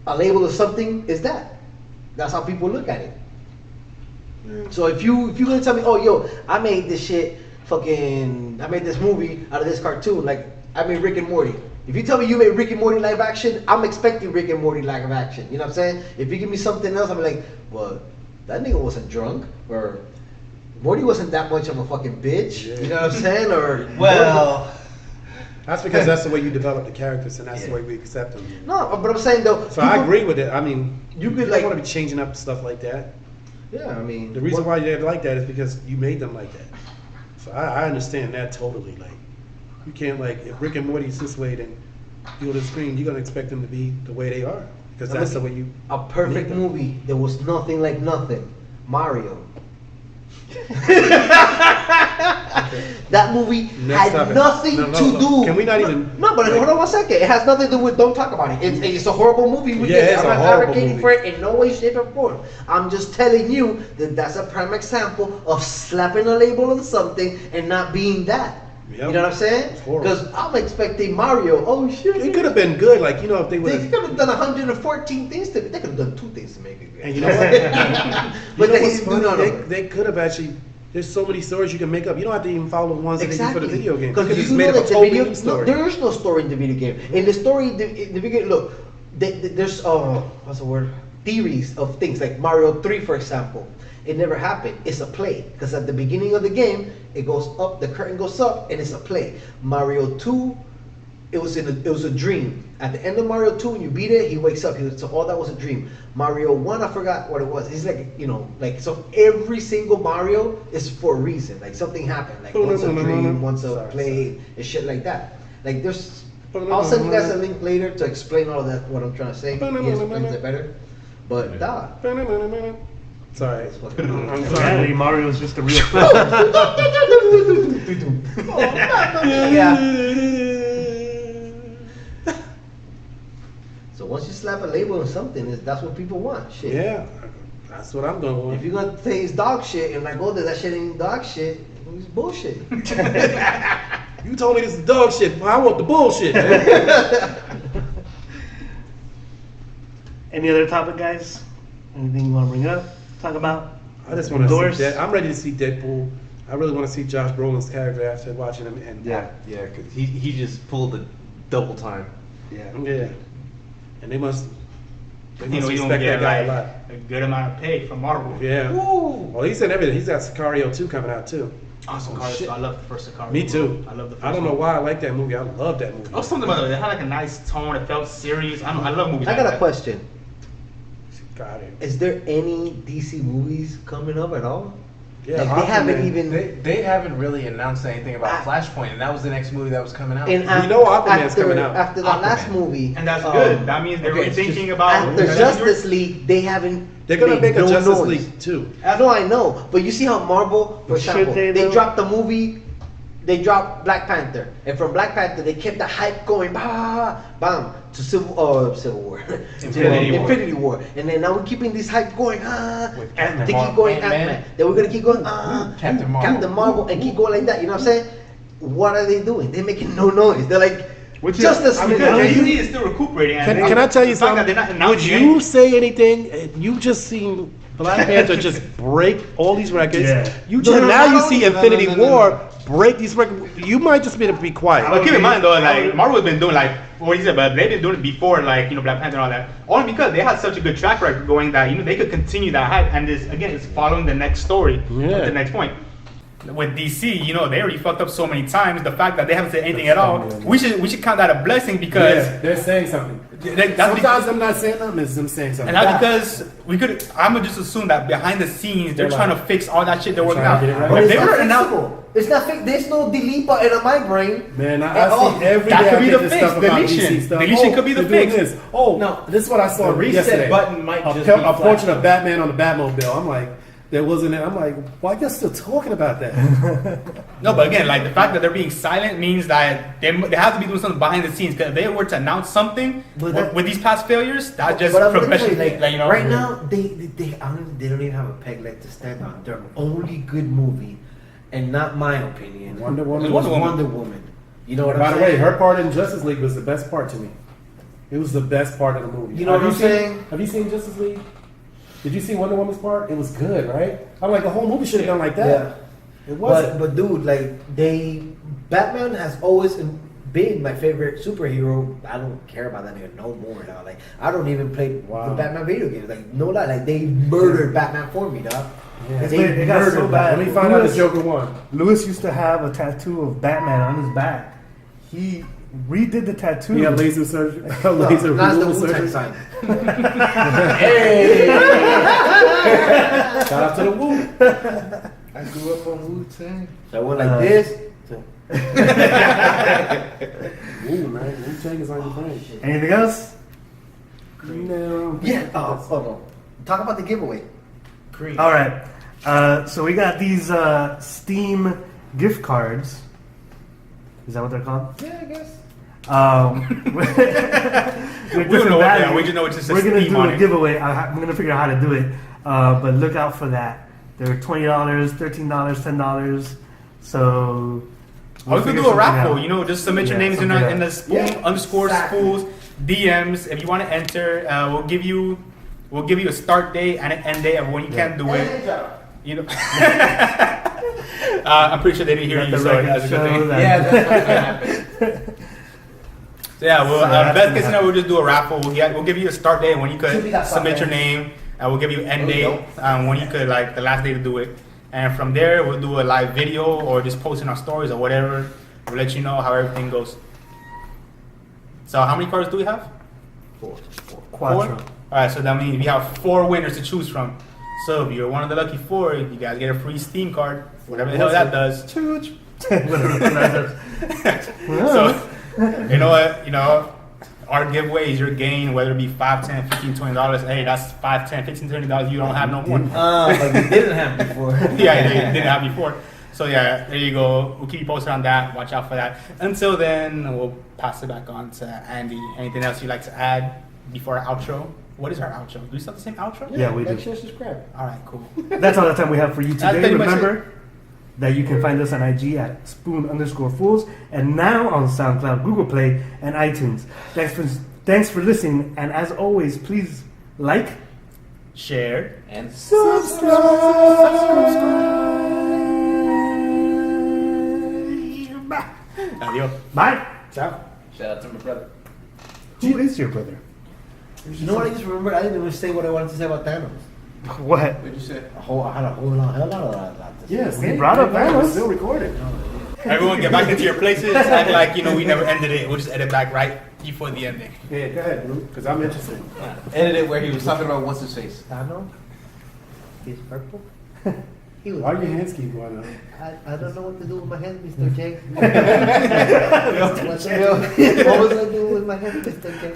a label of something, is that? That's how people look at it. So if you're gonna tell me, oh yo, I made this movie out of this cartoon, like I made Rick and Morty. If you tell me you made Rick and Morty live action, I'm expecting Rick and Morty live action. You know what I'm saying? If you give me something else, I'm like, well, that nigga wasn't drunk, or Morty wasn't that much of a fucking bitch. Yeah. You know what I'm saying? Or Well, That's because that's the way you develop the characters, and that's the Yeah. way we accept them. no, but I'm saying though. So I agree with it. I mean, You you could, don't like- want to be changing up stuff like that. Yeah, I mean, The reason why they're like that is because you made them like that. So I understand that totally. Like, you can't, like, if Rick and Morty's this way, then you go to the screen, you're gonna expect them to be the way they are, because that's the way you. a perfect made them. movie. There was nothing like nothing. Mario. That movie Next had topic. nothing No, to do. Can we not even? No, but hold on 1 second. It has nothing to do with. Don't talk about it. It's a horrible movie. Yeah, it's I'm a not horrible advocating movie. for it in no way, shape, or form. I'm just telling you that that's a prime example of slapping a label on something and not being that. Yep. You know what I'm saying? It's horrible. Because I'm expecting Mario. Oh shit! It could have been good, like, you know, if they would They have. could have done 114 things to. They could have done 2 things to make it good. And you know what? But You know they what's didn't do funny? none of it. They could have actually. There's so many stories you can make up. You don't have to even follow the ones that they do for the video game. You Because could you just know made up that a the totally video, new story. No, there is no story in the video game. In the story, the video game, look, there's what's the word? Theories of things like Mario 3, for example. It never happened. It's a play because at the beginning of the game, it goes up, the curtain goes up, and it's a play. Mario 2, it was a dream. At the end of Mario 2, when you beat it, he wakes up. So all that was a dream. Mario 1, I forgot what it was. It's like, you know, like, so every single Mario is for a reason. Like something happened. Like once a dream, once a play, and shit like that. Like there's, I'll send you guys a link later to explain all of that, what I'm trying to say. He explains it better. But nah. Sorry. I'm Apparently, sorry. Mario is just a real. Yeah. So once you slap a label on something, that's what people want. Shit. Yeah, that's what I'm going If with. you're gonna say it's dog shit and like, oh, that shit ain't dog shit, it's bullshit. You told me this is dog shit. Well, I want the bullshit, man. Any other topic, guys? Anything you want to bring up? Talk about? I just want to Endorse? see I'm ready to see Deadpool. I really want to see Josh Brolin's character after watching him. And Yeah. yeah, because he just pulled the double time. Yeah. yeah. And they must You know, he's respect gonna get that guy like a lot. a good amount of pay from Marvel. Yeah. Well, he's in everything. He's got Sicario 2 coming out too. Awesome, shit. I love the first Sicario. Me too. I love the first I don't know one. why I like that movie. I love that movie. Oh, something about it. It had like a nice tone. It felt serious. I love movies. I like got a that. question. Got it. Is there any DC movies coming up at all? Yeah, Like, they haven't Aquaman. even. They haven't really announced anything about Flashpoint, and that was the next movie that was coming out. And We know Aquaman's after, coming out. After the last Aquaman. movie. And that's good. That means they're okay, really it's just- thinking about After Avengers. Justice League, they haven't. They're gonna made make a no Justice noise. League 2. No, I know, but you see how Marvel, for Should example, they, they though? dropped the movie, they dropped Black Panther, and from Black Panther they kept the hype going, bam, to Civil War, Infinity War. Infinity War, and then now we're keeping this hype going, With to Ant-Man. keep going Ant-Man. Ant-Man. Then we're gonna keep going, Captain Marvel. Captain Marvel, and keep going like that. You know what I'm saying? What are they doing? They're making no noise. They're like, Which is- Justice I League. mean, Because you- DC is still recuperating. And Can I tell you the fact that something? they're not Would announcing you anything- say anything? You just seen Black Panther just break all these records. Yeah. You just No, now no, you no, see no, Infinity no, no, no, War no. break these records. You might just be quiet. But keep in mind though, like Marvel's been doing like what he said, but they've been doing it before, like Black Panther and all that. Only because they had such a good track record going that they could continue that hype, and this again is following the next story, Yeah. the next point. with DC, you know, they already fucked up so many times. The fact that they haven't said anything at all, we should count that a blessing because they're saying something. that's Sometimes I'm not saying nothing, it's them saying something. and that's because I'm gonna just assume that behind the scenes they're They're trying like- to fix all that shit they're working trying out. to get it right. But If it's they not were announced, fixable. It's not fixed. There's no delete button on my brain. Man, At I all. see every That day could I be get the this fix. stuff about Deletion. DC stuff. Deletion could be the they're doing fix. This. Oh, No. this is what I saw The reset yesterday. button might just be a portrait flashed. of Batman on the Batmobile. I'm like, there wasn't it. I'm like, why you still talking about that? no, but again, like the fact that they're being silent means that they have to be doing something behind the scenes. Because if they were to announce something But that- with these past failures, that just But I'm gonna professionally, tell you, like, you know, right now they don't even have a peg leg to stand on. Their only good movie, and not my opinion, Wonder Woman. was Wonder Wonder Woman. Woman. You know what By I'm the way, saying? her part in Justice League was the best part to me. It was the best part of the movie. You know what I'm saying? Have you seen Justice League? Did you see Wonder Woman's part? It was good, right? I'm like, the whole movie should have done like that. Yeah. It wasn't. But dude, like Batman has always been my favorite superhero. I don't care about that nigga no more, dog. Like I don't even play the Batman video games. Like no lie, like they murdered Batman for me, dog. Yeah. They It got so murdered bad. Let me find out the Joker won. Lewis used to have a tattoo of Batman on his back. He redid the tattoo. He had laser surgery. No, laser not the removal Wu-Tang surgery. sign. Hey! Shout out to the Wu. I grew up on Wu-Tang. So I went like this. Wu, man. Wu-Tang is on your brain. Anything else? Yeah. Oh. Talk about the giveaway. Creed. All right. So we got these Steam gift cards. Is that what they're called? Yeah, I guess. We're we don't know what they are. We just know it's just a We're gonna Steam do on a it. giveaway. I'm gonna figure out how to do it. But look out for that. They're $20, $13, $10. So Or we could figure do a something raffle, out. you know, just submit your Yeah, names something in the like spoon Yeah, underscore exactly. schools DMs. If you want to enter, we'll give you a start date and an end date of when you can do it. You know, I'm pretty sure they didn't hear Let you, the so record that's a good show thing. that- Yeah, that's not gonna happen. So yeah, well, So that's best gonna case scenario, we'll just do a raffle. We'll give you a start date when you Should be could that submit your Sunday. name, and we'll give you end There we date when you could, like, the last day to do it. And from there, we'll do a live video or just post in our stories or whatever. We'll let you know how everything goes. So how many cards do we have? Quattro. All right, so that means we have 4 winners to choose from. So if you're one of the lucky 4, you guys get a free Steam card, whatever the hell that does. Chooch. So, you know what? You know, our giveaway is your gain, whether it be $5, $10, $15, $20. Hey, that's $5, $10, $15, $20 you don't have no more. Like we didn't have before. Yeah, you didn't have before. So yeah, there you go. We'll keep you posted on that. Watch out for that. Until then, we'll pass it back on to Andy. Anything else you'd like to add before our outro? What is our outro? Do we still have the same outro? Yeah, we Make do. sure to subscribe. All right, cool. That's all the time we have for you That's today. pretty much Remember that you can find us on IG at spoon_fools and now on SoundCloud, Google Play, and iTunes. Thanks for listening, and as always, please like, Share. And Adios. bye. Ciao. shout out to my brother. Who is your brother? You know what I just remembered? I didn't even say what I wanted to say about Thanos. What? What'd you say? I had a whole lot of that to say. Yes, We brought up Thanos. Thanos. Still recording. Everyone get back into your places. Act like, you know, we never ended it. We'll just edit back right before the ending. Yeah, go ahead, Blue, because I'm interested. Edit it where he was talking about what's his face. Thanos? He's purple? He was Why your hands keep going up? I don't know what to do with my hand, Mr. J. What was I doing with my hand, Mr. J?